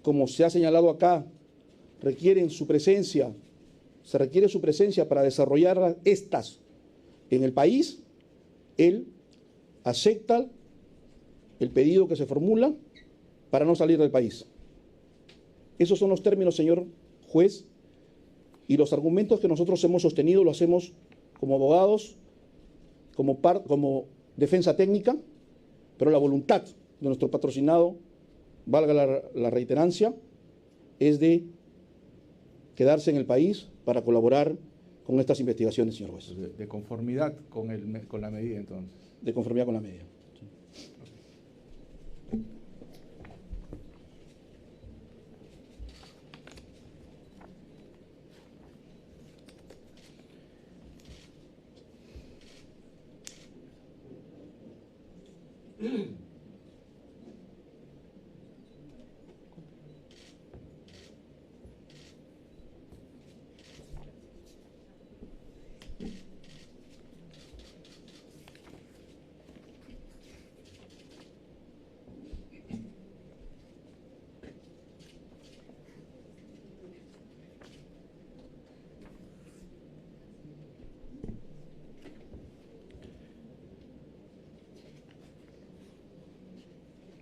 como se ha señalado acá, se requiere su presencia para desarrollar estas en el país, él acepta el pedido que se formula para no salir del país. Esos son los términos, señor juez, y los argumentos que nosotros hemos sostenido lo hacemos como abogados, como defensa técnica, pero la voluntad de nuestro patrocinado, valga la reiterancia, es de quedarse en el país para colaborar con estas investigaciones, señor juez. De conformidad con la medida, entonces. De conformidad con la medida.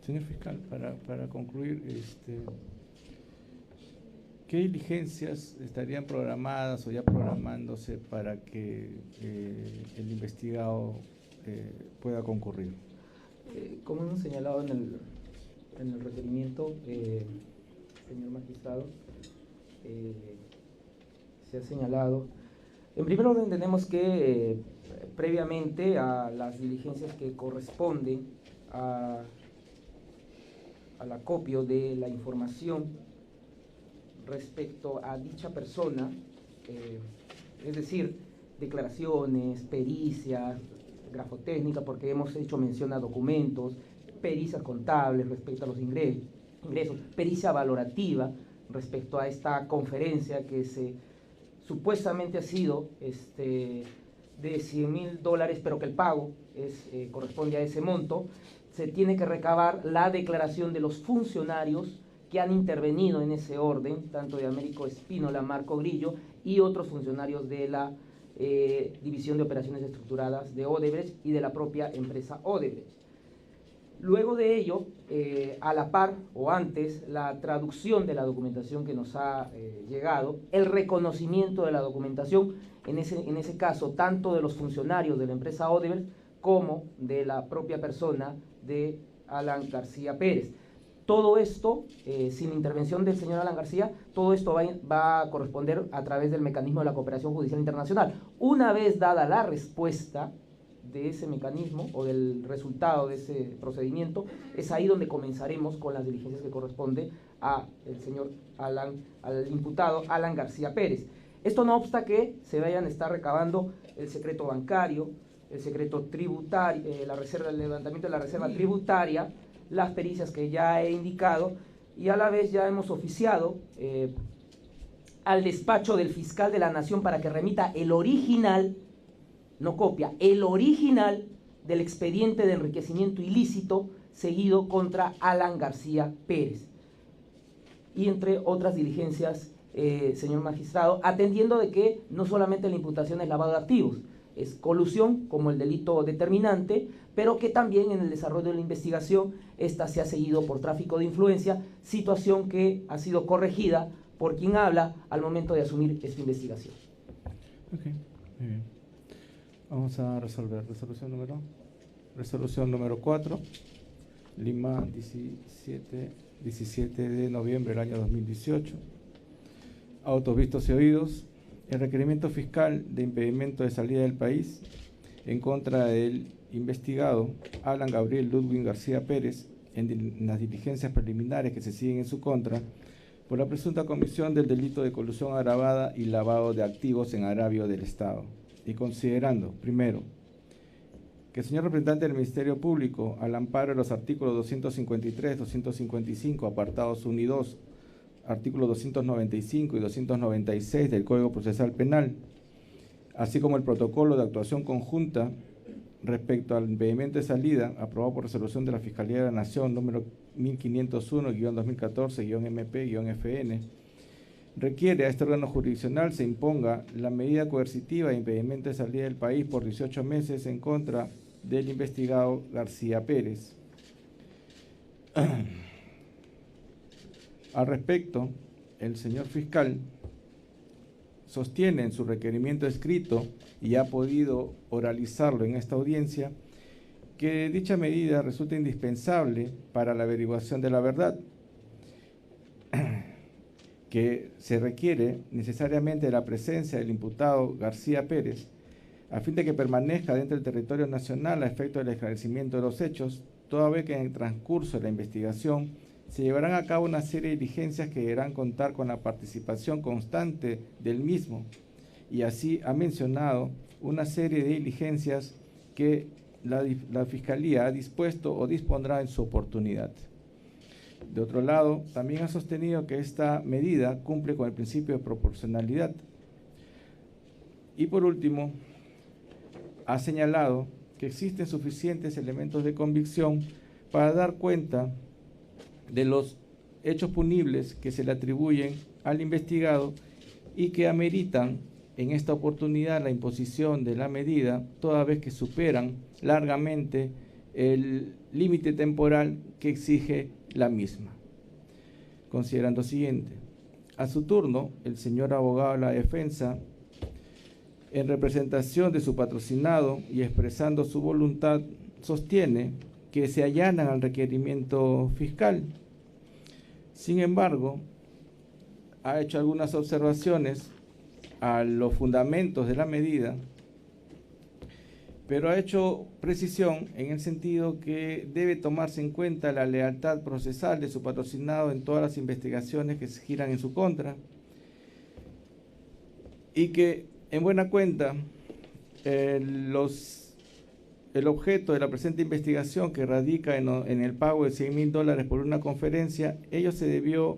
Señor fiscal, para concluir, ¿qué diligencias estarían programadas o ya programándose para que el investigado pueda concurrir? Como hemos señalado en el requerimiento, señor magistrado, se ha señalado. En primer orden tenemos que, previamente a las diligencias que corresponden al acopio de la información respecto a dicha persona, es decir, declaraciones, pericias, grafotécnica, porque hemos hecho mención a documentos, pericias contables respecto a los ingresos, pericia valorativa respecto a esta conferencia que supuestamente ha sido de $100,000, pero que el pago corresponde a ese monto. Se tiene que recabar la declaración de los funcionarios que han intervenido en ese orden, tanto de Américo Espínola, Marco Grillo y otros funcionarios de la División de Operaciones Estructuradas de Odebrecht y de la propia empresa Odebrecht. Luego de ello, a la par o antes, la traducción de la documentación que nos ha llegado, el reconocimiento de la documentación, en ese caso, tanto de los funcionarios de la empresa Odebrecht como de la propia persona de Alan García Pérez. Todo esto, sin intervención del señor Alan García, todo esto va a corresponder a través del mecanismo de la cooperación judicial internacional. Una vez dada la respuesta de ese mecanismo o del resultado de ese procedimiento, es ahí donde comenzaremos con las diligencias que corresponde al imputado Alan García Pérez. Esto no obsta que se vayan a estar recabando el secreto bancario, el secreto tributario, el levantamiento de la reserva tributaria, las pericias que ya he indicado, y a la vez ya hemos oficiado al despacho del fiscal de la Nación para que remita el original, no copia, el original del expediente de enriquecimiento ilícito seguido contra Alan García Pérez, y entre otras diligencias, señor magistrado, atendiendo de que no solamente la imputación es lavado de activos, es colusión como el delito determinante, pero que también en el desarrollo de la investigación esta se ha seguido por tráfico de influencia, situación que ha sido corregida por quien habla al momento de asumir esta investigación. Ok, muy bien. Vamos a resolver. Resolución número 4, Lima, 17 de noviembre del año 2018. Autos vistos y oídos. El requerimiento fiscal de impedimento de salida del país en contra del investigado Alan Gabriel Ludwig García Pérez en las diligencias preliminares que se siguen en su contra por la presunta comisión del delito de colusión agravada y lavado de activos en agravio del Estado. Y considerando, primero, que el señor representante del Ministerio Público, al amparo de los artículos 253, 255, apartados 1 y 2, artículos 295 y 296 del Código Procesal Penal, así como el protocolo de actuación conjunta respecto al impedimento de salida, aprobado por resolución de la Fiscalía de la Nación número 1501-2014-MP-FN, requiere a este órgano jurisdiccional se imponga la medida coercitiva de impedimento de salida del país por 18 meses en contra del investigado García Pérez. Al respecto, el señor fiscal sostiene en su requerimiento escrito, y ha podido oralizarlo en esta audiencia, que dicha medida resulta indispensable para la averiguación de la verdad, que se requiere necesariamente la presencia del imputado García Pérez, a fin de que permanezca dentro del territorio nacional a efecto del esclarecimiento de los hechos, toda vez que en el transcurso de la investigación se llevarán a cabo una serie de diligencias que deberán contar con la participación constante del mismo, y así ha mencionado una serie de diligencias que la Fiscalía ha dispuesto o dispondrá en su oportunidad. De otro lado, también ha sostenido que esta medida cumple con el principio de proporcionalidad. Y por último, ha señalado que existen suficientes elementos de convicción para dar cuenta de los hechos punibles que se le atribuyen al investigado y que ameritan en esta oportunidad la imposición de la medida, toda vez que superan largamente el límite temporal que exige la misma. Considerando siguiente, a su turno, el señor abogado de la defensa, en representación de su patrocinado y expresando su voluntad, sostiene que se allanan al requerimiento fiscal. Sin embargo, ha hecho algunas observaciones a los fundamentos de la medida, pero ha hecho precisión en el sentido que debe tomarse en cuenta la lealtad procesal de su patrocinado en todas las investigaciones que se giran en su contra, y que en buena cuenta el objeto de la presente investigación, que radica en el pago de $100,000 por una conferencia, ello se debió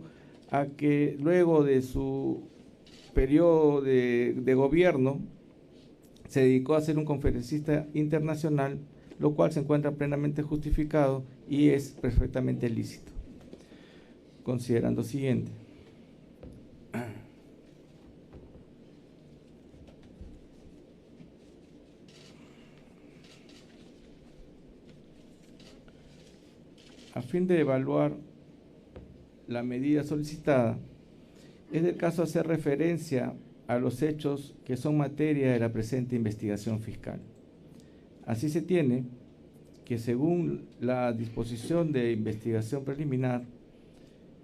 a que luego de su periodo de gobierno se dedicó a ser un conferencista internacional, lo cual se encuentra plenamente justificado y es perfectamente lícito. Considerando siguiente, a fin de evaluar la medida solicitada, es del caso hacer referencia a los hechos que son materia de la presente investigación fiscal. Así se tiene que, según la disposición de investigación preliminar,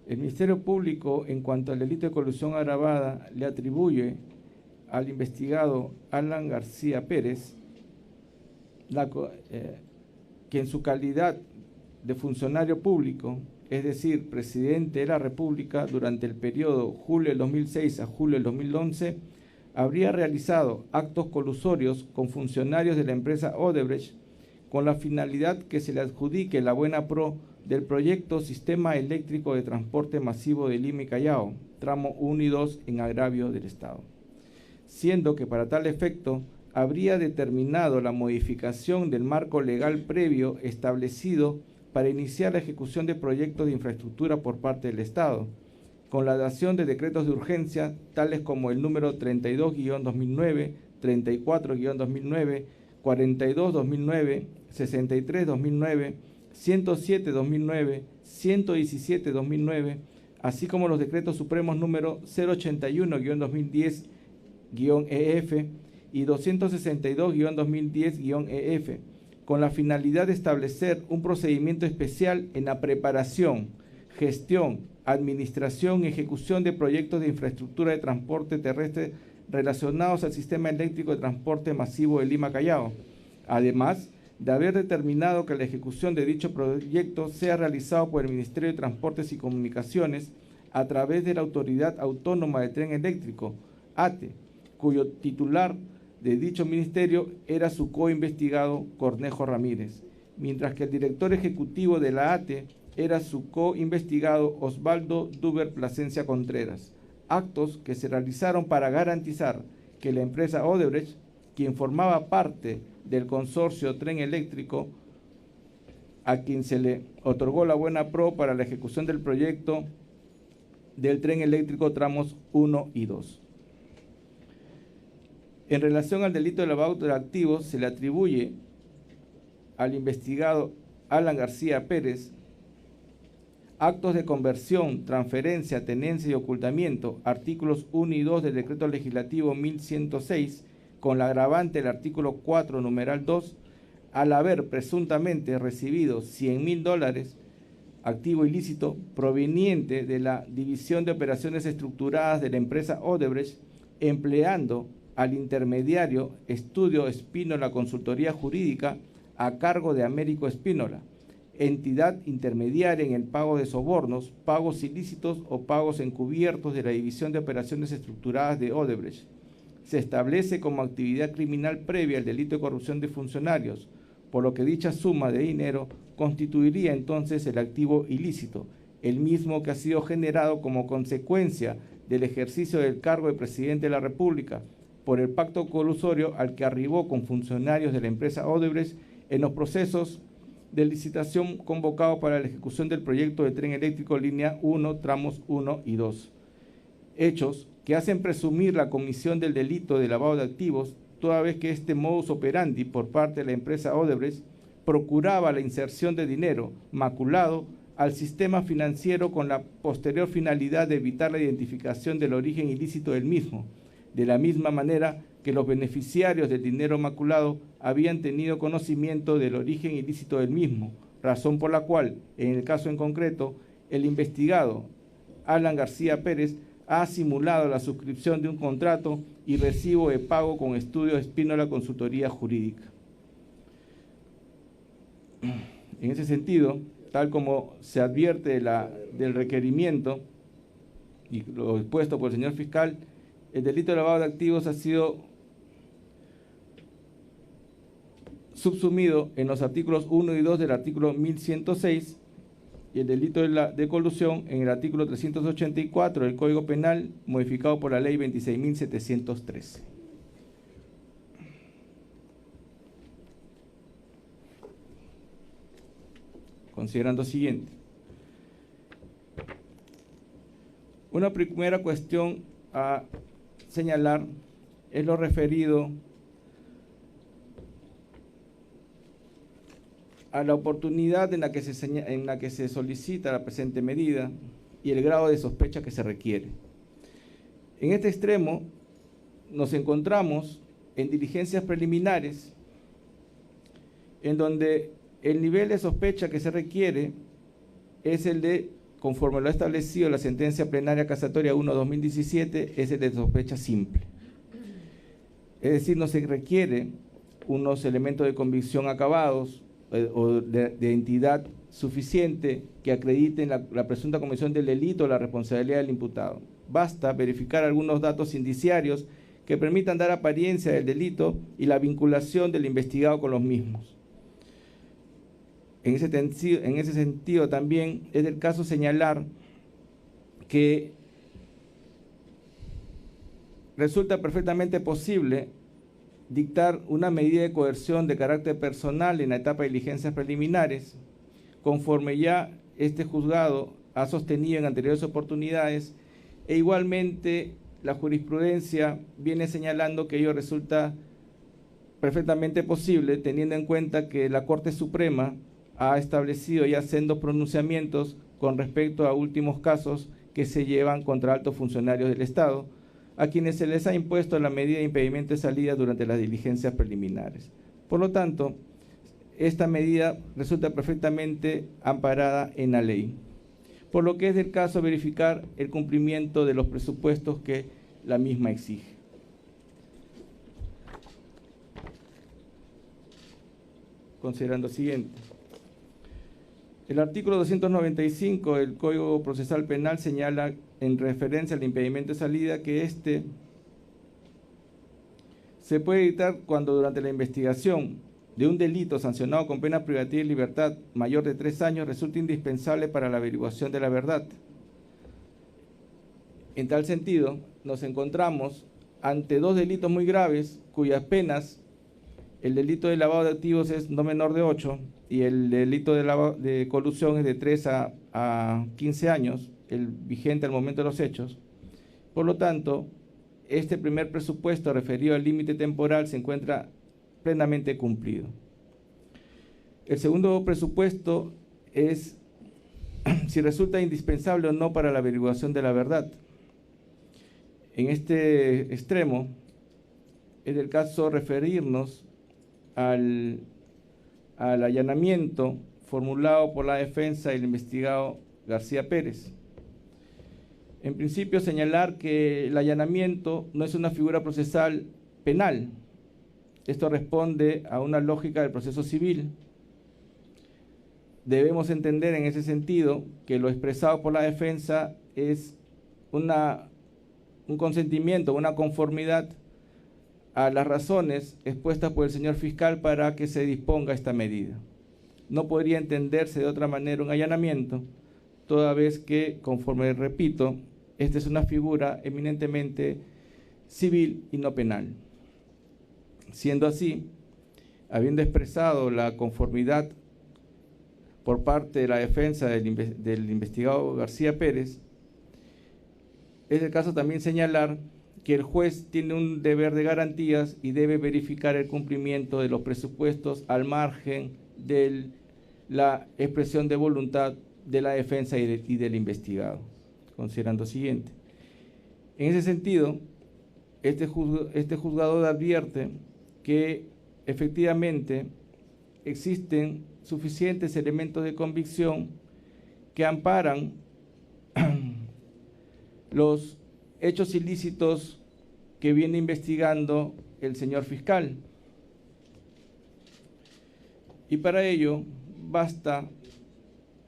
el Ministerio Público, en cuanto al delito de colusión agravada, le atribuye al investigado Alan García Pérez, que en su calidad de funcionario público, es decir, presidente de la República durante el periodo julio del 2006 a julio del 2011, habría realizado actos colusorios con funcionarios de la empresa Odebrecht con la finalidad que se le adjudique la buena pro del proyecto Sistema Eléctrico de Transporte Masivo de Lima y Callao, tramo 1 y 2 en agravio del Estado, siendo que para tal efecto habría determinado la modificación del marco legal previo establecido para iniciar la ejecución de proyectos de infraestructura por parte del Estado, con la dación de decretos de urgencia tales como el número 32-2009, 34-2009, 42-2009, 63-2009, 107-2009, 117-2009, así como los decretos supremos número 081-2010-EF y 262-2010-EF, con la finalidad de establecer un procedimiento especial en la preparación, gestión, administración y ejecución de proyectos de infraestructura de transporte terrestre relacionados al sistema eléctrico de transporte masivo de Lima-Callao, además de haber determinado que la ejecución de dicho proyecto sea realizado por el Ministerio de Transportes y Comunicaciones a través de la Autoridad Autónoma de Tren Eléctrico, ATE, cuyo titular de dicho ministerio era su coinvestigado Cornejo Ramírez, mientras que el director ejecutivo de la ATE era su coinvestigado Osvaldo Duber Plasencia Contreras, actos que se realizaron para garantizar que la empresa Odebrecht, quien formaba parte del consorcio Tren Eléctrico, a quien se le otorgó la buena pro para la ejecución del proyecto del tren eléctrico tramos 1 y 2. En relación al delito de lavado de activos, se le atribuye al investigado Alan García Pérez actos de conversión, transferencia, tenencia y ocultamiento, artículos 1 y 2 del Decreto Legislativo 1106, con la agravante del artículo 4, numeral 2, al haber presuntamente recibido $100,000, activo ilícito, proveniente de la División de Operaciones Estructuradas de la empresa Odebrecht, empleando al intermediario Estudio Espínola Consultoría Jurídica a cargo de Américo Espínola, entidad intermediaria en el pago de sobornos, pagos ilícitos o pagos encubiertos de la División de Operaciones Estructuradas de Odebrecht. Se establece como actividad criminal previa el delito de corrupción de funcionarios, por lo que dicha suma de dinero constituiría entonces el activo ilícito, el mismo que ha sido generado como consecuencia del ejercicio del cargo de presidente de la República por el pacto colusorio al que arribó con funcionarios de la empresa Odebrecht en los procesos de licitación convocado para la ejecución del proyecto de tren eléctrico línea 1, tramos 1 y 2. Hechos que hacen presumir la comisión del delito de lavado de activos, toda vez que este modus operandi por parte de la empresa Odebrecht procuraba la inserción de dinero maculado al sistema financiero con la posterior finalidad de evitar la identificación del origen ilícito del mismo, de la misma manera que los beneficiarios del dinero maculado habían tenido conocimiento del origen ilícito del mismo, razón por la cual, en el caso en concreto, el investigado Alan García Pérez ha simulado la suscripción de un contrato y recibo de pago con Estudio Espínola Consultoría Jurídica. En ese sentido, tal como se advierte del requerimiento y lo expuesto por el señor fiscal, el delito de lavado de activos ha sido subsumido en los artículos 1 y 2 del artículo 1106 y el delito de colusión en el artículo 384 del Código Penal, modificado por la ley 26.713. Considerando siguiente. Una primera cuestión a señalar es lo referido a la oportunidad en la que se solicita la presente medida y el grado de sospecha que se requiere. En este extremo nos encontramos en diligencias preliminares en donde el nivel de sospecha que se requiere es el de, conforme lo ha establecido la sentencia plenaria casatoria 1/2017, es el de sospecha simple. Es decir, no se requiere unos elementos de convicción acabados o de entidad suficiente que acrediten la presunta comisión del delito o la responsabilidad del imputado. Basta verificar algunos datos indiciarios que permitan dar apariencia del delito y la vinculación del investigado con los mismos. En ese sentido también es del caso señalar que resulta perfectamente posible dictar una medida de coerción de carácter personal en la etapa de diligencias preliminares, conforme ya este juzgado ha sostenido en anteriores oportunidades, e igualmente la jurisprudencia viene señalando que ello resulta perfectamente posible, teniendo en cuenta que la Corte Suprema ha establecido ya sendos pronunciamientos con respecto a últimos casos que se llevan contra altos funcionarios del Estado, a quienes se les ha impuesto la medida de impedimento de salida durante las diligencias preliminares. Por lo tanto, esta medida resulta perfectamente amparada en la ley, por lo que es del caso verificar el cumplimiento de los presupuestos que la misma exige. Considerando siguiente. El artículo 295 del Código Procesal Penal señala, en referencia al impedimento de salida, que éste se puede dictar cuando durante la investigación de un delito sancionado con pena privativa de libertad mayor de 3 años resulta indispensable para la averiguación de la verdad. En tal sentido, nos encontramos ante dos delitos muy graves cuyas penas, el delito de lavado de activos es no menor de 8 y el delito de colusión es de 3 a 15 años, el vigente al momento de los hechos. Por lo tanto, este primer presupuesto referido al límite temporal se encuentra plenamente cumplido. El segundo presupuesto es si resulta indispensable o no para la averiguación de la verdad. En este extremo es el caso referirnos al allanamiento formulado por la defensa y el investigado García Pérez. En principio, señalar que el allanamiento no es una figura procesal penal. Esto responde a una lógica del proceso civil. Debemos entender en ese sentido que lo expresado por la defensa es un consentimiento, una conformidad a las razones expuestas por el señor fiscal para que se disponga esta medida. No podría entenderse de otra manera un allanamiento, toda vez que, conforme repito, esta es una figura eminentemente civil y no penal. Siendo así, habiendo expresado la conformidad por parte de la defensa del investigado García Pérez, es el caso también señalar que el juez tiene un deber de garantías y debe verificar el cumplimiento de los presupuestos al margen de la expresión de voluntad de la defensa y del investigado. Considerando siguiente. En ese sentido, este juzgador advierte que efectivamente existen suficientes elementos de convicción que amparan los hechos ilícitos que viene investigando el señor fiscal. Y para ello basta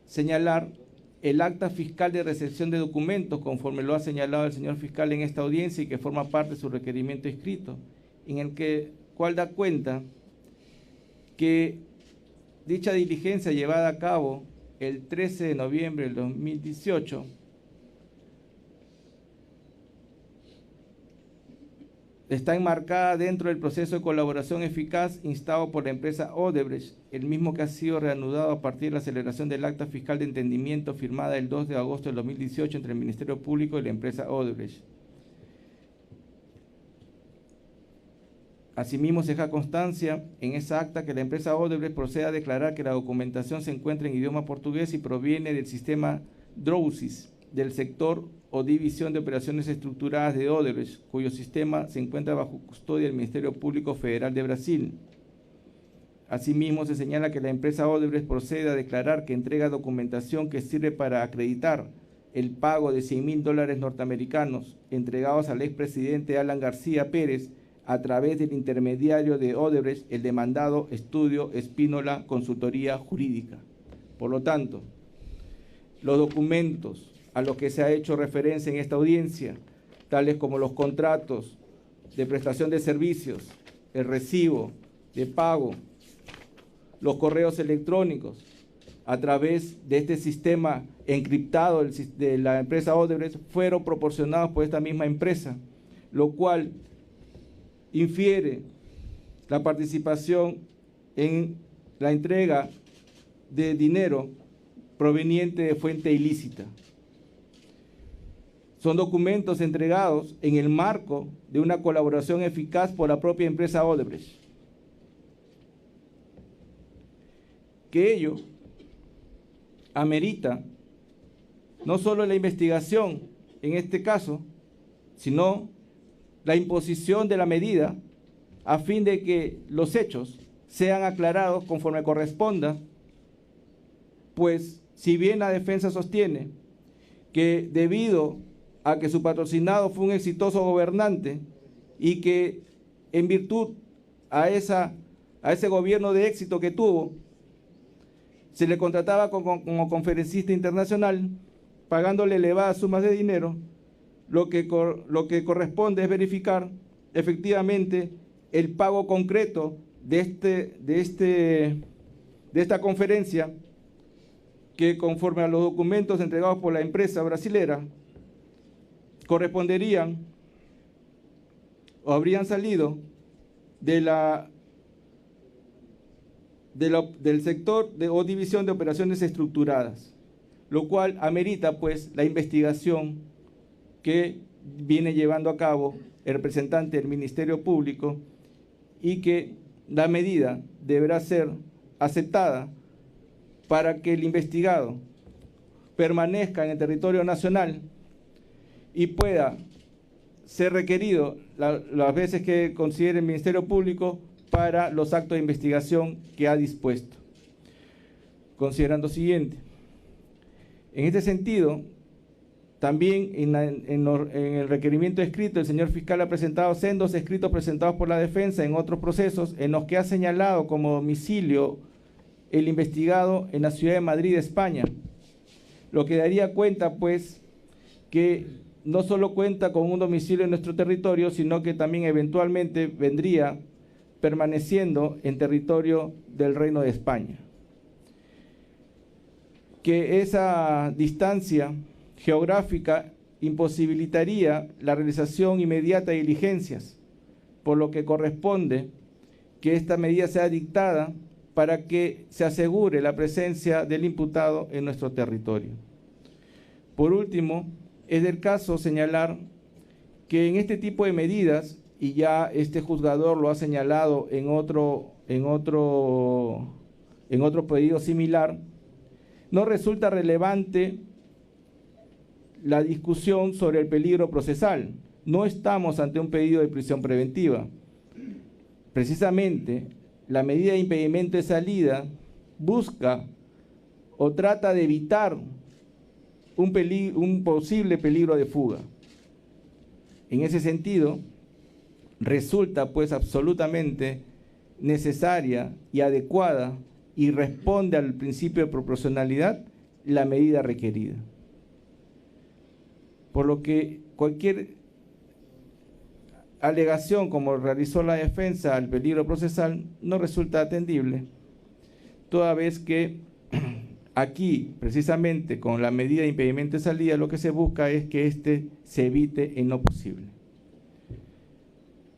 señalar el acta fiscal de recepción de documentos, conforme lo ha señalado el señor fiscal en esta audiencia y que forma parte de su requerimiento escrito, en el cual da cuenta que dicha diligencia llevada a cabo el 13 de noviembre del 2018 está enmarcada dentro del proceso de colaboración eficaz instado por la empresa Odebrecht, el mismo que ha sido reanudado a partir de la celebración del acta fiscal de entendimiento firmada el 2 de agosto del 2018 entre el Ministerio Público y la empresa Odebrecht. Asimismo, se deja constancia en esa acta que la empresa Odebrecht procede a declarar que la documentación se encuentra en idioma portugués y proviene del sistema DROUSIS, del sector o división de operaciones estructuradas de Odebrecht, cuyo sistema se encuentra bajo custodia del Ministerio Público Federal de Brasil. Asimismo, se señala que la empresa Odebrecht procede a declarar que entrega documentación que sirve para acreditar el pago de $100.000 norteamericanos entregados al expresidente Alan García Pérez a través del intermediario de Odebrecht, el demandado Estudio Espínola Consultoría Jurídica. Por lo tanto, los documentos a los que se ha hecho referencia en esta audiencia, tales como los contratos de prestación de servicios, el recibo de pago, los correos electrónicos, a través de este sistema encriptado de la empresa Odebrecht, fueron proporcionados por esta misma empresa, lo cual infiere la participación en la entrega de dinero proveniente de fuente ilícita. Son documentos entregados en el marco de una colaboración eficaz por la propia empresa Odebrecht. Que ello amerita no solo la investigación en este caso, sino la imposición de la medida a fin de que los hechos sean aclarados conforme corresponda, pues si bien la defensa sostiene que debido a que su patrocinado fue un exitoso gobernante y que en virtud a ese gobierno de éxito que tuvo, se le contrataba como conferencista internacional, pagándole elevadas sumas de dinero, lo que corresponde es verificar efectivamente el pago concreto de esta conferencia, que conforme a los documentos entregados por la empresa brasilera, corresponderían o habrían salido del sector o división de operaciones estructuradas, lo cual amerita pues la investigación que viene llevando a cabo el representante del Ministerio Público, y que la medida deberá ser aceptada para que el investigado permanezca en el territorio nacional y pueda ser requerido las veces que considere el Ministerio Público para los actos de investigación que ha dispuesto. Considerando lo siguiente, en este sentido, también en el requerimiento escrito, el señor fiscal ha presentado sendos escritos presentados por la defensa en otros procesos, en los que ha señalado como domicilio el investigado en la ciudad de Madrid, España, lo que daría cuenta pues que no solo cuenta con un domicilio en nuestro territorio, sino que también eventualmente vendría permaneciendo en territorio del Reino de España. Que esa distancia geográfica imposibilitaría la realización inmediata de diligencias, por lo que corresponde que esta medida sea dictada para que se asegure la presencia del imputado en nuestro territorio. Por último, es del caso señalar que en este tipo de medidas, y ya este juzgador lo ha señalado en otro pedido similar, no resulta relevante la discusión sobre el peligro procesal. No estamos ante un pedido de prisión preventiva. Precisamente, la medida de impedimento de salida busca o trata de evitar un posible peligro de fuga. En ese sentido, resulta pues absolutamente necesaria y adecuada y responde al principio de proporcionalidad la medida requerida. Por lo que cualquier alegación como realizó la defensa al peligro procesal no resulta atendible, toda vez que aquí, precisamente con la medida de impedimento de salida, lo que se busca es que éste se evite en lo posible.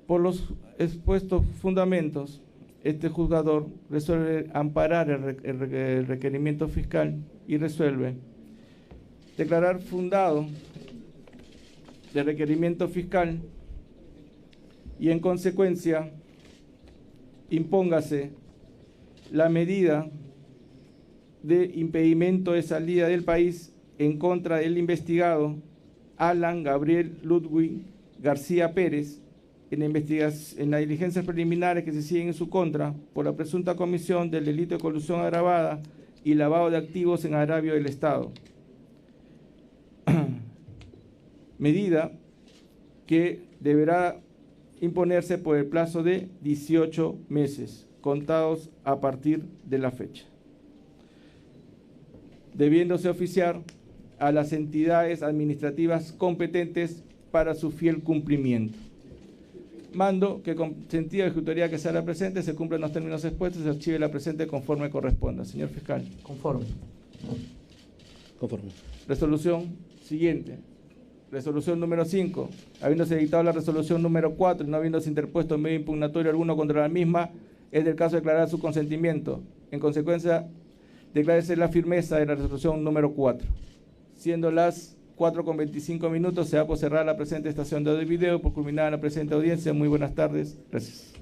Por los expuestos fundamentos, este juzgador resuelve amparar el requerimiento fiscal y resuelve declarar fundado el requerimiento fiscal y en consecuencia impóngase la medida de impedimento de salida del país en contra del investigado Alan Gabriel Ludwig García Pérez en las diligencias preliminares que se siguen en su contra por la presunta comisión del delito de colusión agravada y lavado de activos en agravio del Estado. Medida que deberá imponerse por el plazo de 18 meses, contados a partir de la fecha, debiéndose oficiar a las entidades administrativas competentes para su fiel cumplimiento. Mando que con sentido de ejecutoría que sea la presente se cumplan los términos expuestos y se archive la presente conforme corresponda. Señor fiscal. Conforme. Conforme. Resolución siguiente. Resolución número 5. Habiéndose dictado la resolución número 4 y no habiéndose interpuesto medio impugnatorio alguno contra la misma, es del caso declarar su consentimiento. En consecuencia, declárese la firmeza de la resolución número 4. Siendo las 4:25 se da por cerrada la presente estación de audio y video, por culminada la presente audiencia. Muy buenas tardes. Gracias.